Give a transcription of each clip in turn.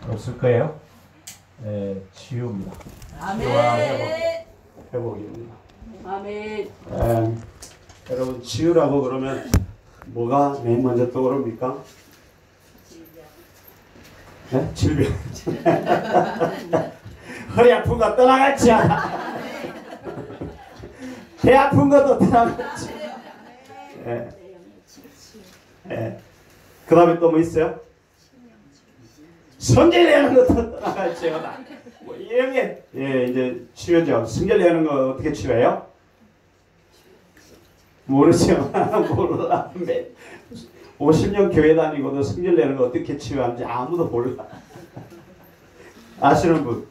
없을 거예요. 네, 치유입니다. 아멘. 회복입니다. 아멘. 여러분 치유라고 그러면 뭐가 맨 먼저 떠오릅니까? 네? 질병. 허리 아픈 거 떠나갔지. 배 아픈 것도 떠나갔지. 그 다음에 또 뭐 있어요? 성질 내는 것도 떠나갈지요. 뭐 이런 게 이제 치유죠. 성질 내는 거 어떻게 치유해요? 모르죠. 몰라. 50년 교회 다니고도 성질 내는 거 어떻게 치유하는지 아무도 몰라. 아시는 분?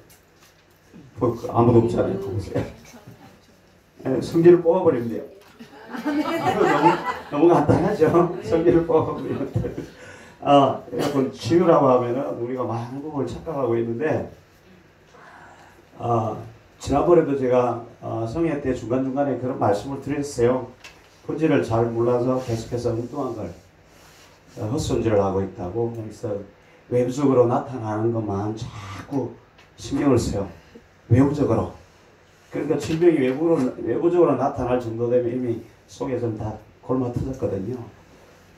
아무도 없잖아요. 보세요. 성질을 뽑아버리면 돼요. 너무 간단하죠. 성질을 뽑아버리면 돼요. 여러분 치유라고 하면은 우리가 많은 부분을 착각하고 있는데, 지난번에도 제가 성회 때 중간중간에 그런 말씀을 드렸어요. 본질을 잘 몰라서 계속해서 엉뚱한 걸 헛손질을 하고 있다고. 그래서 외부적으로 나타나는 것만 자꾸 신경을 써요. 외부적으로. 그러니까 질병이 외부적으로 나타날 정도 되면 이미 속에서는 다 골마 터졌거든요.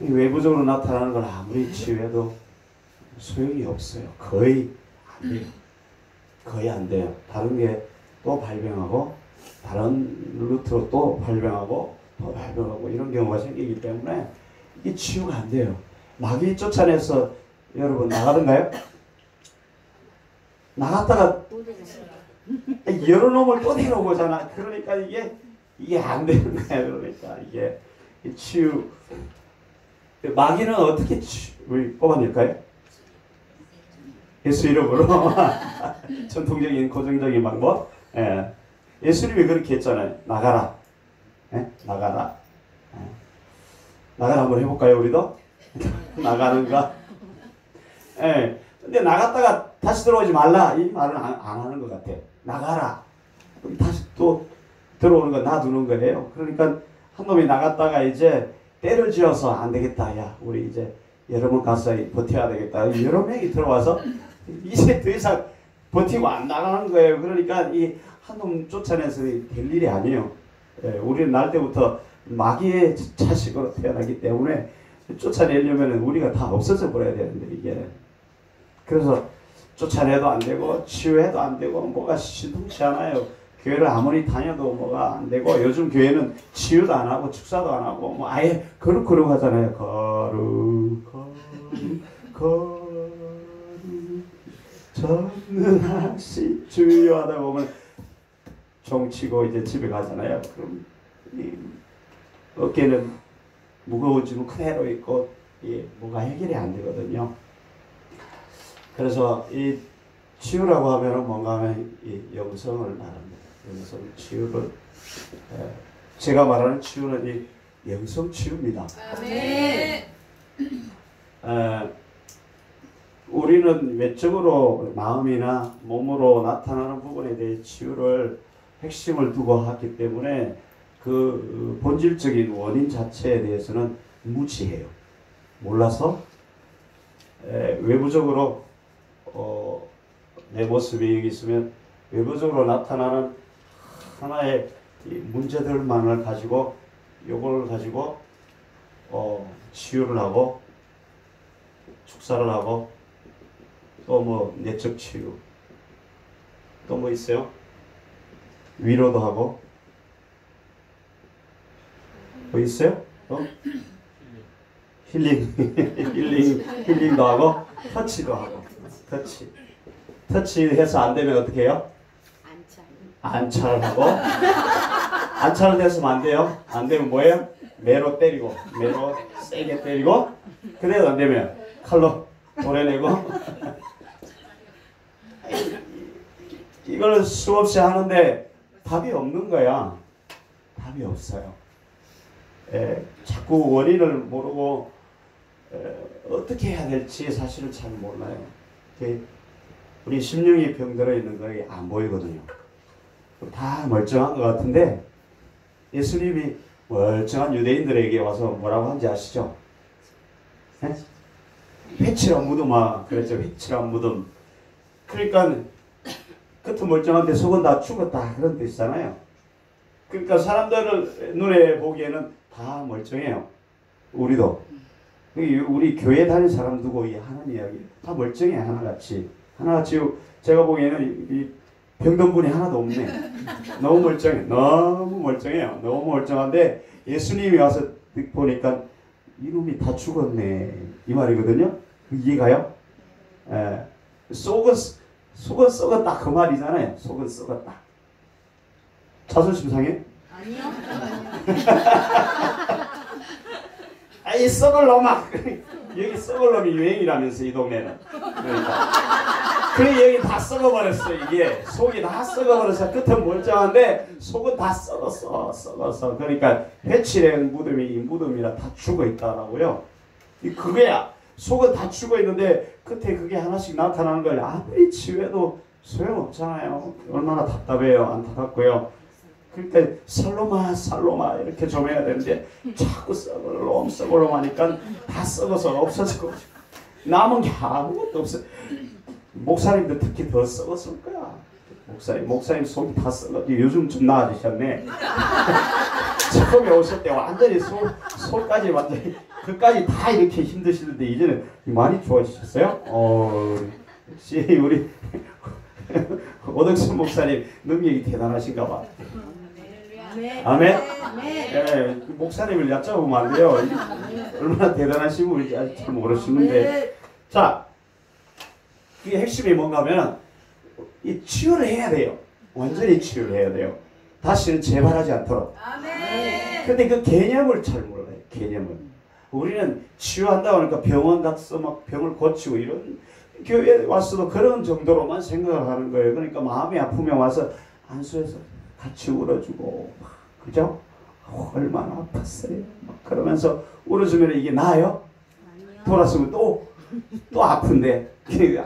외부적으로 나타나는 걸 아무리 치유해도 소용이 없어요. 거의 안 돼요. 거의 안 돼요. 다른 게 또 발병하고 다른 루트로 또 발병하고 또 발병하고 이런 경우가 생기기 때문에 이게 치유가 안 돼요. 마귀 쫓아내서 여러분 나가던가요? 나갔다가 여러 놈을 또 데려오잖아. 그러니까 이게 안 되는 거야. 그러니까 이게 치유. 마귀는 어떻게 뽑아낼까요? 예수 이름으로. 전통적인 고정적인 방법. 예수님이 그렇게 했잖아요. 나가라. 나가라. 나가라 한번 해볼까요, 우리도? 나가는가? 근데 나갔다가 다시 들어오지 말라. 이 말은 안 하는 것 같아. 나가라. 그럼 다시 또 들어오는 거 놔두는 거예요. 그러니까 한 놈이 나갔다가 이제 때를 지어서 안 되겠다. 야, 우리 이제 여러 번 가서 버텨야 되겠다. 여러 명이 들어와서 이제 더 이상 버티고 안 나가는 거예요. 그러니까 이 한 놈 쫓아내서 될 일이 아니에요. 우리는 날 때부터 마귀의 자식으로 태어나기 때문에 쫓아내려면 우리가 다 없어져 버려야 되는데 이게. 그래서 쫓아내도 안 되고 치유해도 안 되고 뭐가 신통치 않아요. 교회를 아무리 다녀도 뭐가 안 되고, 요즘 교회는 치유도 안 하고 축사도 안 하고 뭐 아예 거룩거룩 하잖아요. 거룩 전능하시 주여 하다 보면 종치고 이제 집에 가잖아요. 그럼 이 어깨는 무거워지면 그대로 있고 뭐가 해결이 안 되거든요. 그래서 이 치유라고 하면은 뭔가 하면 이 영성을 말합니다. 영성 치유를, 제가 말하는 치유는 이 영성 치유입니다. 아멘. 우리는 외적으로 마음이나 몸으로 나타나는 부분에 대해 치유를 핵심을 두고 하기 때문에 그 본질적인 원인 자체에 대해서는 무지해요. 몰라서 외부적으로 내 모습이 여기 있으면 외부적으로 나타나는 하나의 문제들만을 가지고 요걸 가지고 치유를 하고 축사를 하고 또 뭐 내적 치유 또 뭐 있어요? 위로도 하고 뭐 있어요? 힐링 힐링도 하고 터치도 하고 터치해서 안 되면 어떻게 해요? 안찰을 하고 안찰을 됐으면 안 돼요. 안 되면 뭐예요? 매로 때리고 매로 세게 때리고 그래도 안 되면 칼로 도려내고 이걸 수없이 하는데 답이 없는 거야. 답이 없어요. 자꾸 원인을 모르고 어떻게 해야 될지 사실은 잘 몰라요. 우리 심령이 병들어 있는 거에 안 보이거든요. 다 멀쩡한 것 같은데 예수님이 멀쩡한 유대인들에게 와서 뭐라고 한지 아시죠? 회칠한 무덤아 그랬죠. 회칠한 무덤. 그러니까 겉은 멀쩡한데 속은 다 죽었다 그런 뜻이잖아요. 그러니까 사람들 눈에 보기에는 다 멀쩡해요. 우리도. 우리 교회 다니는 사람 두고 이 하나님 이야기 다 멀쩡해. 하나같이 제가 보기에는 이 병든 분이 하나도 없네. 너무 멀쩡해. 너무 멀쩡해요. 너무 멀쩡한데 예수님이 와서 보니까 이놈이 다 죽었네 이 말이거든요. 이해가요? 예. 속은 썩었다 그 말이잖아요. 속은 썩었다. 자존심 상해? 아니요. 아이 썩을 놈아. 여기 썩을 놈이 유행이라면서 이 동네는. 그러니까 여기 다 썩어버렸어. 이게 속이 다 썩어버려서 끝은 멀쩡한데 속은 다 썩었어. 그러니까 해칠의 무덤이라 다 죽어있다라고요. 그게야. 속은 다 죽어있는데 끝에 그게 하나씩 나타나는 걸 아무리 치유해도 소용없잖아요. 얼마나 답답해요. 안타깝고요. 그러니까 살로마 이렇게 좀 해야 되는데 자꾸 썩을 놈 하니까 다 썩어서 없어지고 남은 게 아무것도 없어. 목사님도 특히 더 썩었을 거야. 목사님 속이 다 썩었지. 요즘 좀 나아지셨네. 처음에 오실 때 완전히 속까지 완전히 그까지 다 이렇게 힘드시는데 이제는 많이 좋아지셨어요? 역시 우리 오덕순 목사님 능력이 대단하신가 봐. 아멘? 예, 목사님을 얕잡으면 안 돼요. 얼마나 대단하신 분인지 아직 잘 모르시는데. 자, 그게 핵심이 뭔가 하면 이 치유를 해야 돼요. 완전히 치유를 해야 돼요. 다시는 재발하지 않도록. 근데 그 개념을 잘 몰라요. 개념을. 우리는 치유한다고 하니까 병원 가서 막 병을 고치고 이런 교회에 와서도 그런 정도로만 생각을 하는 거예요. 그러니까 마음이 아프면 와서 안수해서 같이 울어주고, 그죠? 얼마나 아팠어요. 막 그러면서 울어주면 이게 나아요? 돌았으면 또 아픈데 그게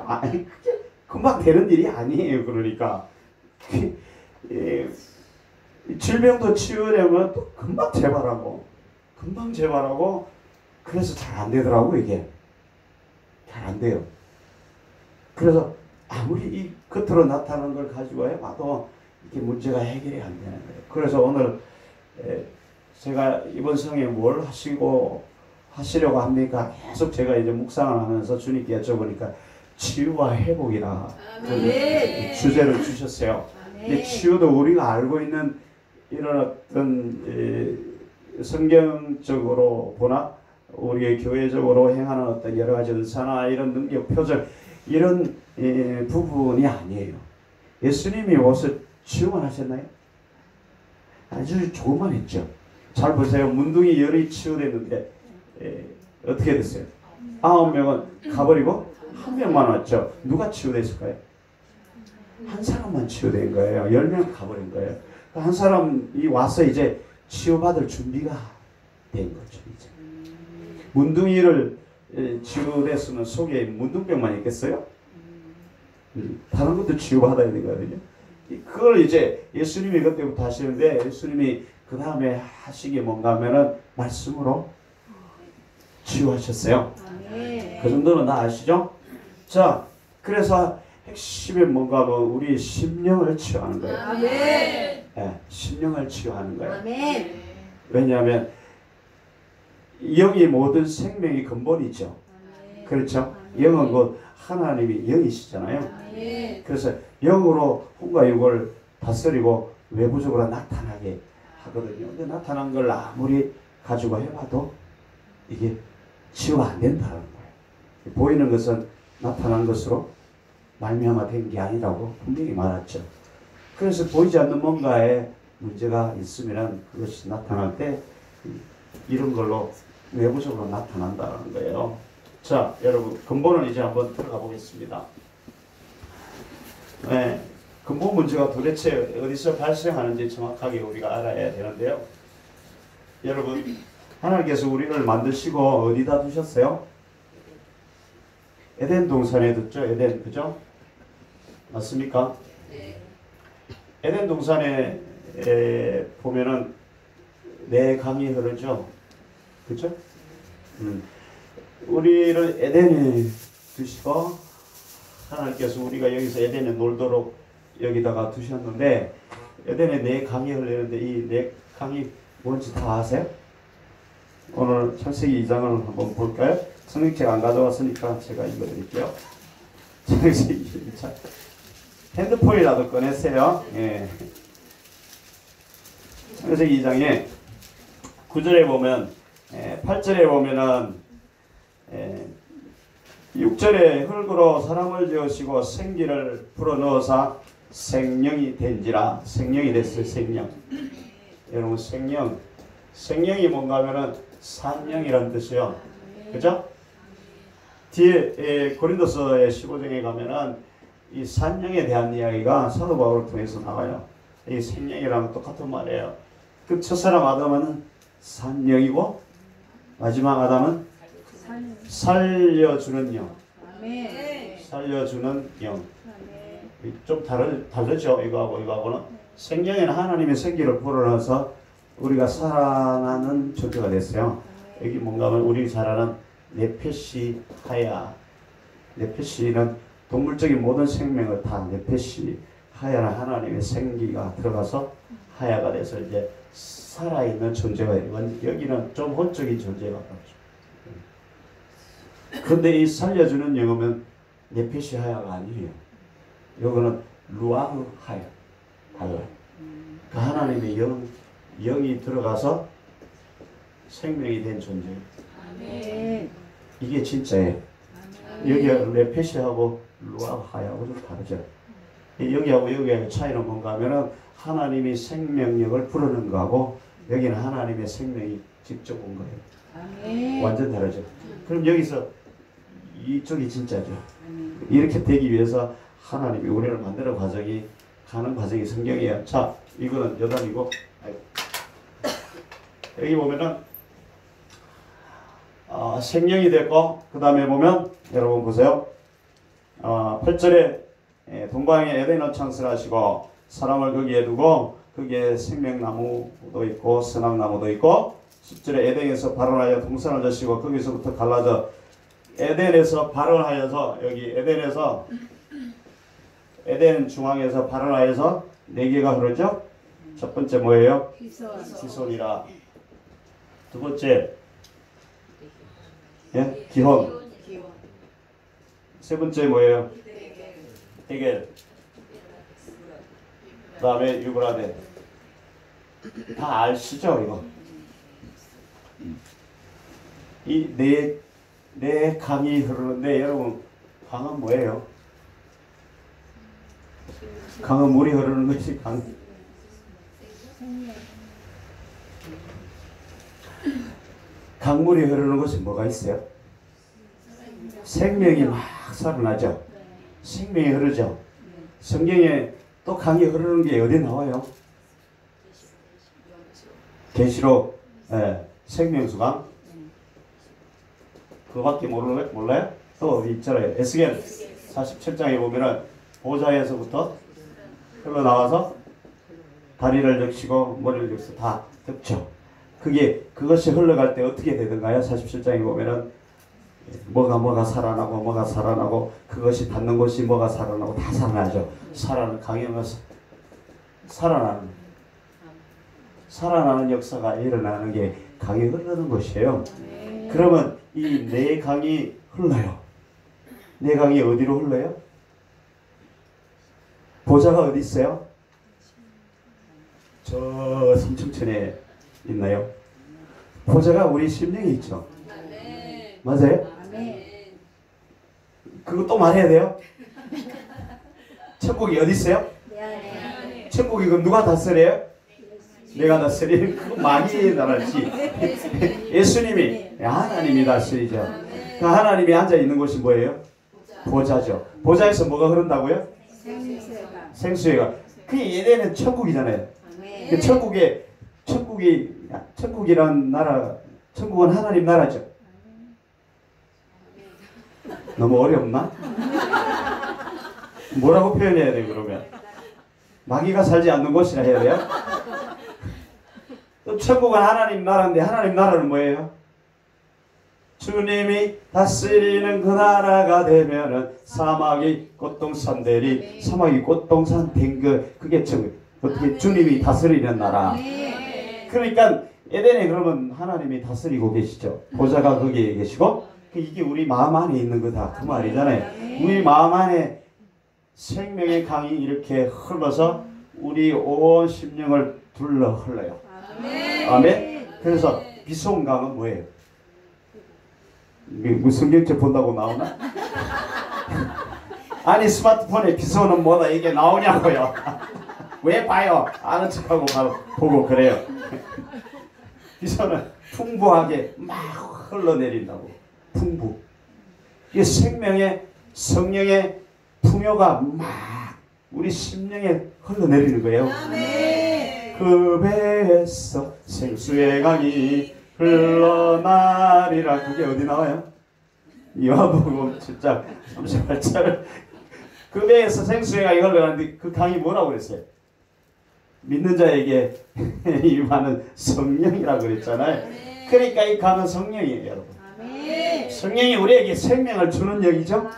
금방 되는 일이 아니에요. 그러니까 질병도 치유하려면 또 금방 재발하고 그래서 잘 안 되더라고. 이게 잘 안 돼요. 그래서 아무리 이 겉으로 나타나는 걸 가지고 해봐도 이게 문제가 해결이 안 되는 거예요. 그래서 오늘 제가 이번 성에 뭘 하시려고 합니까? 계속 제가 이제 묵상을 하면서 주님께 여쭤보니까 치유와 회복이라 그 주제를 주셨어요. 근데 치유도 우리가 알고 있는 이런 어떤 성경적으로 보나 우리의 교회적으로 행하는 어떤 여러 가지 은사나 이런 능력 표적 이런 부분이 아니에요. 예수님이 와서 치유만 하셨나요? 아주 조금만 했죠. 잘 보세요. 문둥이 열이 치유됐는데 어떻게 됐어요? 9명은 가버리고 1명만 왔죠. 누가 치유됐을까요? 한 사람만 치유된 거예요. 10명 가버린 거예요. 한 사람이 와서 이제 치유받을 준비가 된 거죠. 이제. 문둥이를 치유됐으면 속에 문둥병만 있겠어요? 다른 것도 치유받아야 되거든요. 그걸 이제 예수님이 그때부터 하시는데 예수님이 그 다음에 하신 게 뭔가 하면은 말씀으로 치유하셨어요. 그 정도는 다 아시죠? 자, 그래서 핵심이 뭔가 하면 우리 심령을 치유하는 거예요. 네, 심령을 치유하는 거예요. 왜냐하면 영이 모든 생명의 근본이죠. 그렇죠? 영은 곧 하나님이 영이시잖아요. 그래서 영으로 혼과 육을 다스리고 외부적으로 나타나게 하거든요. 근데 나타난 걸 아무리 가지고 해봐도 이게 치유가 안 된다는 거예요. 보이는 것은 나타난 것으로 말미암아 된 게 아니라고 분명히 말했죠. 그래서 보이지 않는 뭔가에 문제가 있으면 그것이 나타날 때 이런 걸로 외부적으로 나타난다는 거예요. 자, 여러분 근본은 이제 한번 들어가 보겠습니다. 네, 근본 문제가 도대체 어디서 발생하는지 정확하게 우리가 알아야 되는데요. 여러분 하나님께서 우리를 만드시고 어디다 두셨어요? 에덴 동산에 뒀죠. 에덴, 그죠? 맞습니까? 에덴 동산에 보면은 네 강이 흐르죠. 그죠? 우리를 에덴에 두시고 하나님께서 우리가 여기서 에덴에 놀도록 여기다가 두셨는데 에덴에 네 강이 흘리는데 이 네 강이 뭔지 다 아세요? 오늘 창세기 2장을 한번 볼까요? 성경책 안 가져왔으니까 제가 읽어드릴게요. 창세기 2장 핸드폰이라도 꺼냈어요. 예. 창세기 2장에 9절에 보면 8절에 보면은 6절에 흙으로 사람을 지으시고 생기를 불어넣어서 생명이 된지라. 생명이 됐어요. 생명. 여러분 생명이 뭔가 하면은 산명이라는 뜻이요. 그죠? 뒤에 고린도서의 15장에 가면은 이 산명에 대한 이야기가 사도 바울을 통해서 나와요. 이 생명이랑 똑같은 말이에요. 그 첫사람 아담은 산명이고 마지막 아담은 살려주는 영. 살려주는 영. 좀 다르죠. 이거하고는. 생명에는 하나님의 생기를 불어넣어서 우리가 살아나는 존재가 됐어요. 여기 뭔가 하면 우리 살아는 네페시 하야. 네페시는 동물적인 모든 생명을 다 네페시 하야는 하나님의 생기가 들어가서 하야가 돼서 이제 살아있는 존재가 되고, 여기는 좀 혼적인 존재가 같죠. 그런데 이 살려주는 영어면 네페시 하야가 아니에요. 이거는 루아흐 하야. 달라요. 그 하나님의 영이 들어가서 생명이 된 존재예요. 이게 진짜예요. 여기가 네페시하고 루아흐 하야하고 좀 다르죠. 여기하고 여기의 차이는 뭔가 하면은 하나님이 생명력을 부르는 거하고 여기는 하나님의 생명이 직접 온 거예요. 완전 다르죠. 그럼 여기서 이쪽이 진짜죠. 이렇게 되기 위해서 하나님이 우리를 만드는 과정이 가는 과정이 성경이에요. 자, 이거는 여담이고 여기 보면은 생명이 됐고 그 다음에 보면 여러분 보세요. 8절에 동방에 에덴을 창설하시고 사람을 거기에 두고 거기에 생명나무도 있고 선악나무도 있고 10절에 에덴에서 발원하여 동산을 져시고 거기서부터 갈라져 에덴에서 발원하여서 여기 에덴 중앙에서 발원하여서 4개가 흐르죠. 첫 번째 뭐예요? 기손이라. 두 번째 기혼. 세 번째 뭐예요? 헤겔. 그 다음에 유브라데. 다 아시죠 이거? 이 네 강이 흐르는데 여러분 강은 뭐예요? 강은 물이 흐르는 것이 강. 강물이 흐르는 곳에 뭐가 있어요? 생명이 막 살아나죠. 생명이 흐르죠. 성경에 또 강이 흐르는 게 어디 나와요? 계시록 생명수강. 그거밖에 몰라요? 또 어디 있잖아요. 에스겔 47장에 보면은 보좌에서부터 흘러나와서 다리를 적시고 머리를 적셔 다 덮죠. 그것이 흘러갈 때 어떻게 되던가요? 47장에 보면은 뭐가 살아나고 그것이 닿는 곳이 뭐가 살아나고 다 살아나죠. 강형은 살아나는 역사가 일어나는 게 강이 흐르는 것이에요. 그러면 이 네 강이 흘러요. 네 강이 어디로 흘러요? 보좌가 어디 있어요? 저 삼층천에 있나요? 보좌가 우리 심령에 있죠. 맞아요? 그거 또 말해야 돼요? 천국이 어디 있어요? 천국이 그럼 누가 다스려요? 내가 다스리는 그 마귀의 나라지. 예수님이 하나님이 다스리죠. 그 하나님이 앉아 있는 곳이 뭐예요? 보좌죠. 보좌에서 뭐가 흐른다고요? 생수회가. 그게 에덴은 천국이잖아요. 그 천국이란 나라, 천국은 하나님 나라죠. 너무 어렵나? 뭐라고 표현해야 돼요, 그러면? 마귀가 살지 않는 곳이라 해야 돼요? 또 천국은 하나님 나라인데 하나님 나라는 뭐예요? 주님이 다스리는 그 나라가 되면은 사막이 꽃동산 되리. 사막이 꽃동산 된 그게 어떻게 주님이 다스리는 나라. 그러니까 에덴에 그러면 하나님이 다스리고 계시죠. 보좌가 거기에 계시고 이게 우리 마음 안에 있는 거다 그 말이잖아요. 우리 마음 안에 생명의 강이 이렇게 흘러서 우리 온 심령을 둘러 흘러요. 아멘. 그래서 비송강은 뭐예요? 무슨 성경책 본다고 나오나? 아니 스마트폰에 비소는 뭐다 이게 나오냐고요. 왜 봐요? 아는 척하고 바로 보고 그래요. 비소는 풍부하게 막 흘러내린다고. 풍부. 이 생명의 성령의 풍요가 막 우리 심령에 흘러내리는 거예요. 그 배에서 생수의 강이 흘러나리라. 그게 어디 나와요? 요한복음 7장 38절. 그 배에서 생수의 강이 흘러나는데 그 강이 뭐라고 그랬어요? 믿는 자에게 임하는 성령이라고 그랬잖아요. 그러니까 이 강은 성령이에요, 여러분. 성령이 우리에게 생명을 주는 영이죠.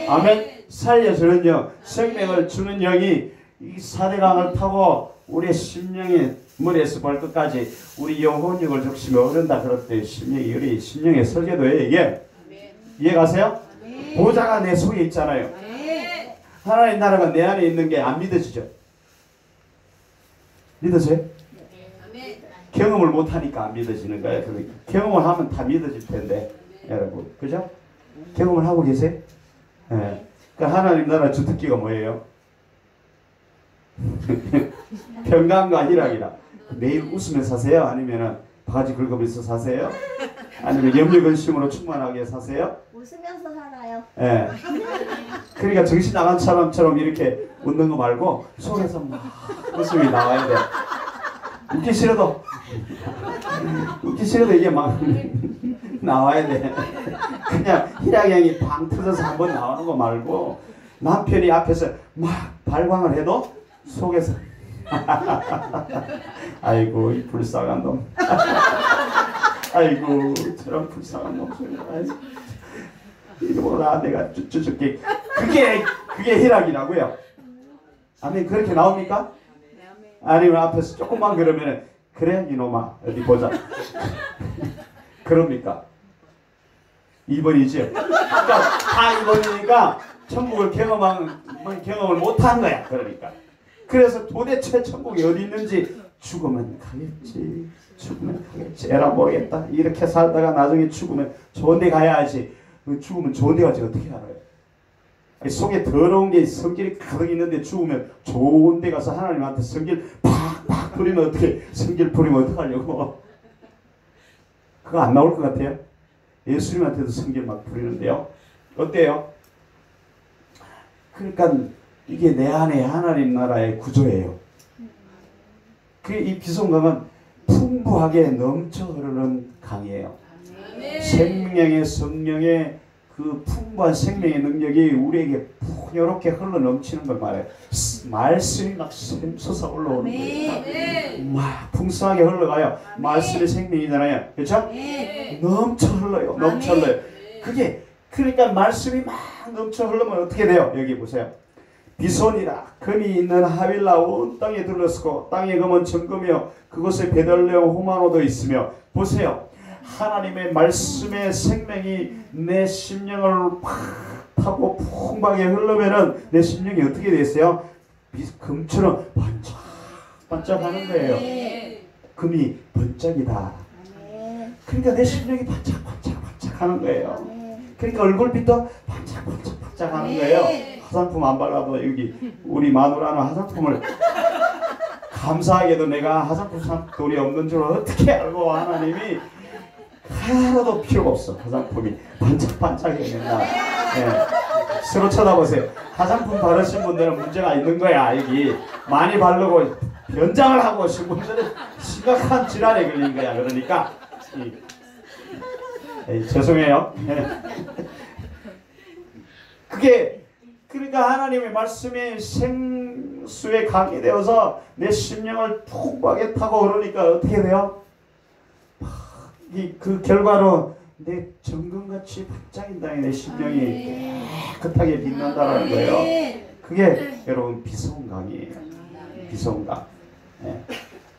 아멘. 살려주는 영, 생명을 주는 영이 이 사대강을 타고 우리의 심령의 머리에서 발끝까지 우리 영혼력을 적시며 흐른다. 그럴 때 심령이 우리 심령의 설계도예요. 이게 이해가세요? 보좌가 내 속에 있잖아요. 하나님 나라가 내 안에 있는 게 안 믿어지죠? 믿어져요? 경험을 못하니까 안 믿어지는 거예요. 그러니까 경험을 하면 다 믿어질 텐데 여러분, 그죠? 경험을 하고 계세요? 네. 그러니까 하나님 나라 주특기가 뭐예요? 평강과 희락이라. 매일 웃으며 사세요? 아니면 바가지 긁으면서 사세요? 아니면 염려 근심으로 충만하게 사세요? 웃으면서 살아요. 예. 그러니까 정신 나간 사람처럼 이렇게 웃는 거 말고 속에서 막 웃음이 나와야 돼. 웃기 싫어도 이게 막 나와야 돼. 그냥 희락형이 방 터져서 한번 나오는 거 말고 남편이 앞에서 막 발광을 해도 속에서 아이고 이 불쌍한 놈. 아이고 저런 불쌍한 놈. 이거보다 내가 쭈쭈쭈게 그게 희락이라고요. 아멘. 그렇게 나옵니까? 아니면 앞에서 조금만 그러면은 그래 이놈아 어디 보자. 그럽니까? 2번이죠. 그러니까 다 2번이니까 천국을 경험을 못한 거야. 그러니까. 그래서 도대체 천국이 어디 있는지 죽으면 가겠지. 죽으면 가겠지. 에라 모르겠다. 이렇게 살다가 나중에 죽으면 좋은 데 가야지. 죽으면 좋은 데 가지 어떻게 알아요? 아니, 속에 더러운 게 성질이 가득 있는데 죽으면 좋은 데 가서 하나님한테 성질 팍팍 부리면 어떻게 성질 부리면 어떡하려고. 그거 안 나올 것 같아요? 예수님한테도 성질 막 부리는데요. 어때요? 그러니까 이게 내 안에 하나님 나라의 구조예요. 이 비송강은 풍부하게 넘쳐 흐르는 강이에요. 생명의 성령의 그 풍부한 생명의 능력이 우리에게 풍요롭게 흘러 넘치는 걸 말해요. 말씀이 막 솟아 올라오는 거예요. 막 풍성하게 흘러가요. 말씀이 생명이잖아요. 그렇죠? 넘쳐 흘러요. 넘쳐 흘러요. 그게 그러니까 말씀이 막 넘쳐 흘러면 어떻게 돼요? 여기 보세요. 비손이라 금이 있는 하윌라 온 땅에 둘러쓰고 땅의 금은 정금이요 그곳에 베들레헴 호마노도 있으며. 보세요. 하나님의 말씀의 생명이 내 심령을 팍 타고 풍부하게 흐르면은 내 심령이 어떻게 됐어요? 금처럼 반짝반짝하는 거예요. 금이 번쩍이다. 그러니까 내 심령이 반짝반짝하는 거예요. 그러니까 얼굴빛도 반짝반짝하는 거예요. 화장품 안 발라도 여기 우리 마누라는 화장품을 감사하게도 내가 화장품 산 돈이 없는 줄 어떻게 알고 하나님이 하나도 필요가 없어. 화장품이 반짝반짝해 맨날. 네. 서로 쳐다보세요. 화장품 바르신 분들은 문제가 있는 거야. 여기 많이 바르고 변장을 하고 오신 분들은 심각한 질환에 걸린 거야. 그러니까 죄송해요. 그게 그러니까 하나님의 말씀이 생수에 강이 되어서 내 심령을 풍부하게 타고 그러니까 어떻게 돼요? 그 결과로 내 정금같이 반짝인다. 내 심령이 깨끗하게 빛난다라는 거예요. 그게 여러분 비성강이에요. 비성강. 예.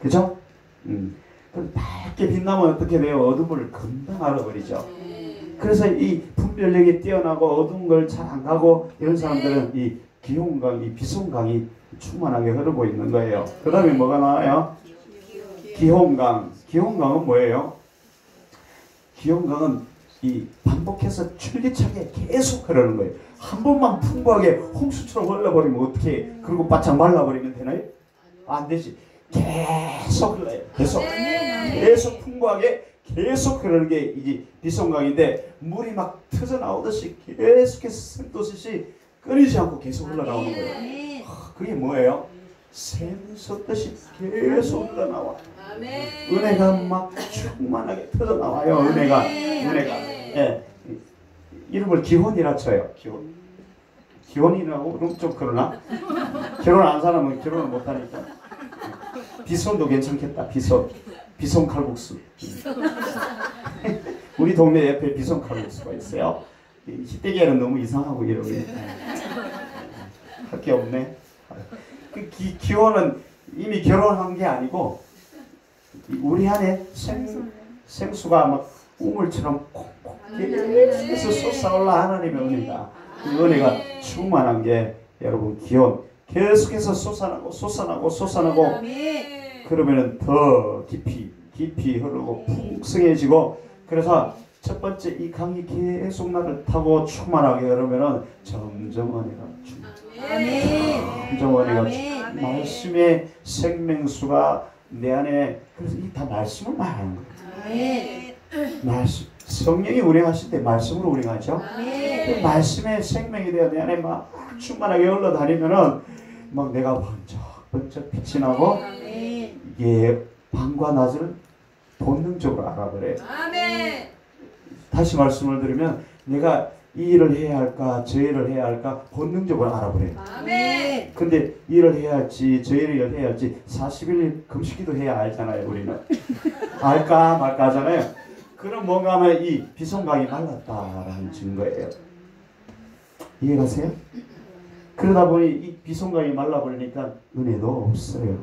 그죠? 그럼 밝게 빛나면 어떻게 돼요? 어둠을 금방 알아버리죠. 그래서 이 분별력이 뛰어나고 어두운 걸 잘 안 가고 이런 사람들은 이 기홍강, 이 비성강이 충만하게 흐르고 있는 거예요. 그 다음에 뭐가 나와요? 기홍강. 기홍강은 뭐예요? 기홍강은 이 반복해서 줄기차게 계속 흐르는 거예요. 한 번만 풍부하게 홍수처럼 흘러버리면 어떻게 그리고 바짝 말라버리면 되나요? 안 되지. 계속 흘러요. 계속 풍부하게 계속 흐르는 게 이게 비성강인데 물이 막 터져 나오듯이 계속해서 샘도듯이 끊이지 않고 계속 흘러나오는 거예요. 그게 뭐예요? 샘 솟듯이 계속 흘러나와. 은혜가 막 충만하게 터져 나와요. 은혜가. 예. 이름을 기혼이라 쳐요. 기혼이라고 그럼 좀 그러나? 결혼 안 사람은 결혼을 못 하니까. 비손도 괜찮겠다. 비손 칼국수. 우리 동네 옆에 비손 칼국수가 있어요. 희대기에는 너무 이상하고 이러고 할 게 없네. 그 기혼은 이미 결혼한 게 아니고 우리 안에 생수가 막 우물처럼 콩콩 계속해서 솟아올라 하나님의 은혜가 그 은혜가 충만한 게 여러분 기혼 계속해서 솟아나고 그러면은 더 깊이 흐르고 풍성해지고 그래서 첫 번째 이 강이 계속 나를 타고 충만하게 흐르면은 점점 은혜가 말씀의 생명수가 내 안에 그래서 이 다 말씀을 말하는 거예요. 말씀 성령이 운행하실 때 말씀으로 운행하죠. 그 말씀의 생명이 되어 내 안에 막 충만하게 흘러다니면은 막 내가 번쩍 빛이 나고 이게 밤과 낮을 본능적으로 알아버려요. 다시 말씀을 드리면 내가 이 일을 해야 할까 저 일을 해야 할까 본능적으로 알아버려요. 근데 이 일을 해야 할지 저 일을 해야 할지 40일 금식기도 해야 알잖아요. 우리는 알까 말까 하잖아요. 그럼 뭔가 하면 이 비성강이 말랐다라는 증거예요. 이해가세요? 그러다 보니 이 비성강이 말라버리니까 은혜도 없어요.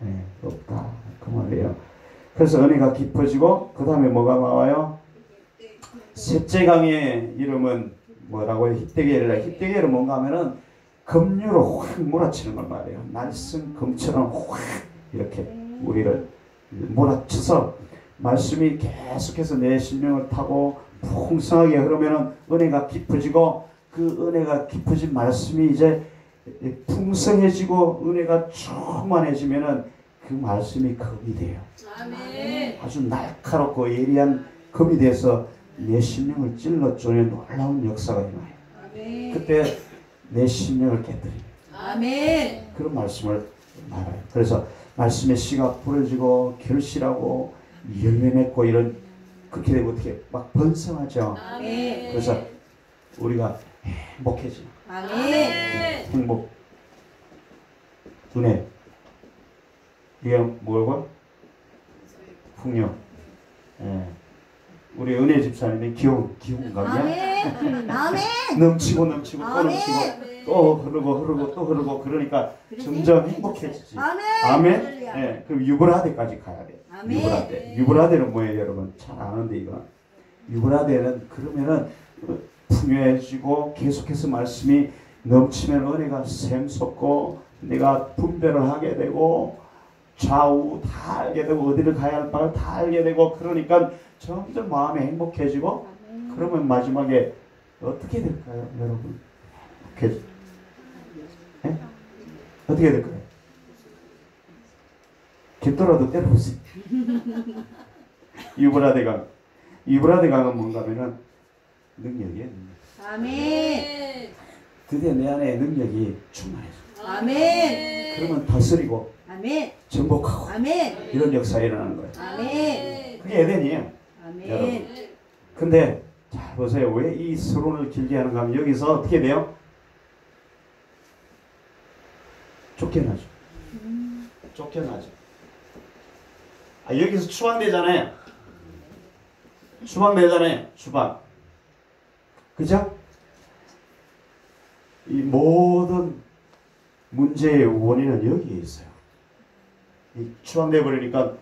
네, 없다 그 말이에요. 그래서 은혜가 깊어지고 그 다음에 뭐가 나와요? 셋째 강의 이름은 뭐라고요? 힙대계를. 힙대계는 뭔가 하면은 급류로 확 몰아치는 걸 말해요. 날쌘 금처럼 확 이렇게 우리를 몰아쳐서 말씀이 계속해서 내 심령을 타고 풍성하게 흐르면은 은혜가 깊어지고 그 은혜가 깊어진 말씀이 이제 풍성해지고 은혜가 충만해지면은 그 말씀이 검이 돼요. 아주 날카롭고 예리한 검이 돼서 내 심령을 찔러 쪼는 놀라운 역사가 일어나요. 그때 내 심령을 깨뜨려요. 그런 말씀을 말해요. 그래서 말씀의 씨가 부러지고 결실하고 열매 맺고 이런 그렇게 되면 어떻게 막 번성하죠. 그래서 우리가 행복해져. 행복. 은혜. 이게 뭐고? 풍요. 예. 우리 은혜 집사님은 기운감이야. 넘치고 또 넘치고 또 흐르고 또 흐르고 그러니까 점점 행복해지지. 아멘. 예. 그럼 유브라데까지 가야 돼. 유브라데는 뭐예요, 여러분? 잘 아는데 이거. 유브라데는 그러면은 풍요해지고 계속해서 말씀이 넘치면 은혜가 샘솟고 내가 분별을 하게 되고 좌우 다 알게 되고 어디를 가야 할 바를 다 알게 되고 그러니까 점점 마음이 행복해지고 그러면 마지막에 어떻게 될까요, 여러분? 네? 어떻게 될까요? 깃도라도 때려보세요. 유브라데강은 뭔가 하면은 능력이에요. 드디어 내 안에 능력이 충만해져. 그러면 다스리고 정복하고 이런 역사가 일어나는 거예요. 그게 에덴이에요. 여러분. 근데 잘 보세요. 왜 이 서론을 길게 하는가 하면 여기서 어떻게 돼요? 쫓겨나죠. 여기서 추방되잖아요. 수박 내잖아요. 수박. 그죠? 이 모든 문제의 원인은 여기에 있어요. 이 수박 내버리니까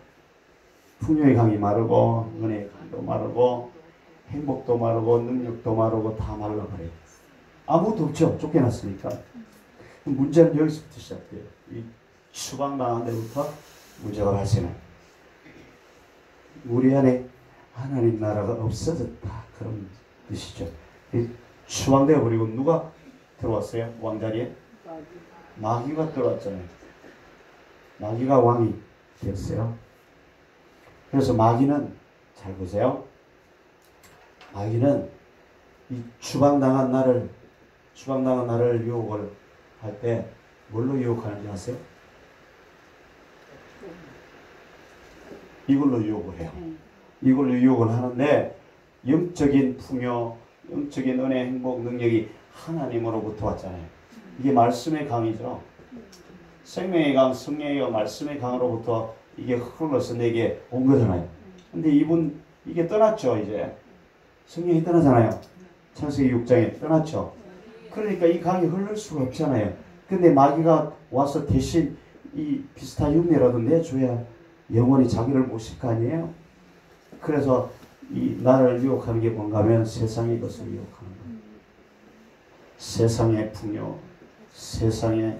풍요의 강이 마르고 은혜의 강도 마르고 행복도 마르고 능력도 마르고 다 말라버려요. 아무것도 없죠. 쫓겨났으니까. 문제는 여기서부터 시작돼요. 이 수박 나간 데부터 문제가 발생해요. 우리 안에 하나님 나라가 없어졌다. 그런 뜻이죠. 수박되어 버리고 누가 들어왔어요? 왕자리에? 마귀가 들어왔잖아요. 마귀가 왕이 되었어요. 그래서 마귀는 잘 보세요. 마귀는 이 추방당한 나를 유혹을 할 때 뭘로 유혹하는지 아세요? 이걸로 유혹을 해요. 이걸로 유혹을 하는데 영적인 풍요, 영적인 은혜, 행복, 능력이 하나님으로부터 왔잖아요. 이게 말씀의 강이죠. 생명의 강, 성령의 강, 말씀의 강으로부터 이게 흘러서 내게 온 거잖아요. 근데 이게 떠났죠. 이제 성령이 떠나잖아요. 창세기 6장에 떠났죠. 그러니까 이 강이 흐를 수가 없잖아요. 근데 마귀가 와서 대신 이 비슷한 흉내라도 내줘야 영원히 자기를 모실 거 아니에요. 그래서 이 나를 유혹하는 게 뭔가 하면 세상의 것을 유혹하는 거예요. 세상의 풍요, 세상의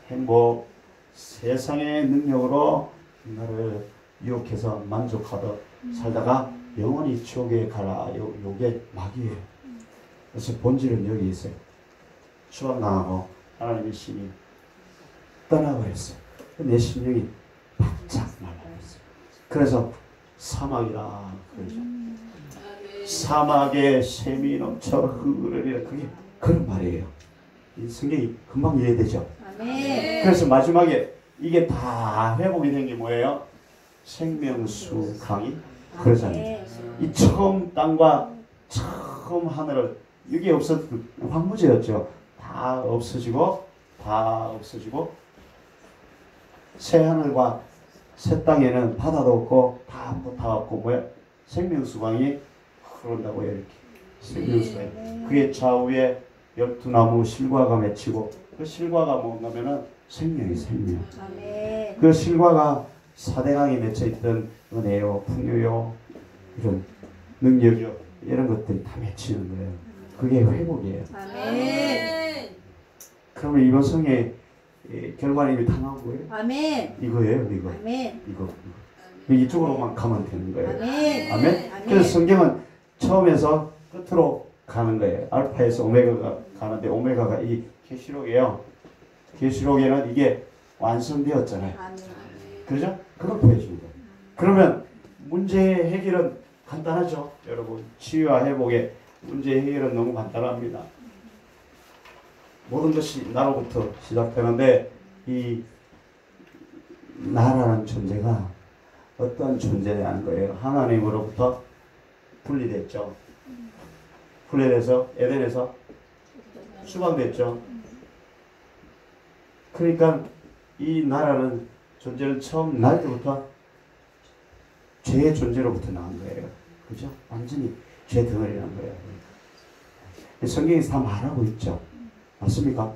행복, 세상의 능력으로 나를 유혹해서 만족하듯 살다가 영원히 지옥에 가라. 요게 마귀예요. 그래서 본질은 여기 있어요. 추방당하고 하나님의 신이 떠나버렸어요. 내 심령이 바짝 말라버렸어요. 그래서 사막이라 그러죠. 사막에 샘이 넘쳐 흐르리라. 그게 그런 말이에요. 이 성경이 금방 이해되죠. 그래서 마지막에 이게 다 회복이 된 게 뭐예요? 생명수 강이 그러잖아요. 이 처음 땅과 처음 하늘을 이게 없었던 황무지였죠. 다 없어지고 새 하늘과 새 땅에는 바다도 없고 다 없고 뭐야? 생명수강이 흐른다고요. 이렇게 생명수강이 그의 좌우에 12나무 실과가 맺히고 그 실과가 뭔가면은 생명이 생명. 그 실과가 4대강에 맺혀있던 은혜요, 풍요요, 이런 능력이요, 이런 것들이 다 맺히는 거예요. 그게 회복이에요. 아멘. 그러면 이번 성의 결과님이 당한 거예요? 아멘. 이거예요, 이거. 아멘. 이거. 이쪽으로만 가면 되는 거예요. 아멘. 아멘. 그래서 성경은 처음에서 끝으로 가는 거예요. 알파에서 오메가가 가는데 오메가가 이 계시록이에요. 계시록에는 이게 완성되었잖아요. 아멘. 그렇죠? 그걸 보여주는 거예요. 그러면 문제 해결은 간단하죠, 여러분. 치유와 회복의 문제 해결은 너무 간단합니다. 모든 것이 나로부터 시작되는데 이 나라는 존재가 어떤 존재냐는 거예요. 하나님으로부터 분리됐죠. 분리돼서 에덴에서 추방됐죠. 그러니까 이 나라는 존재는 처음 날 때부터 죄의 존재로부터 나온 거예요. 그죠? 완전히 죄 덩어리라는 거예요. 성경에서 다 말하고 있죠. 맞습니까?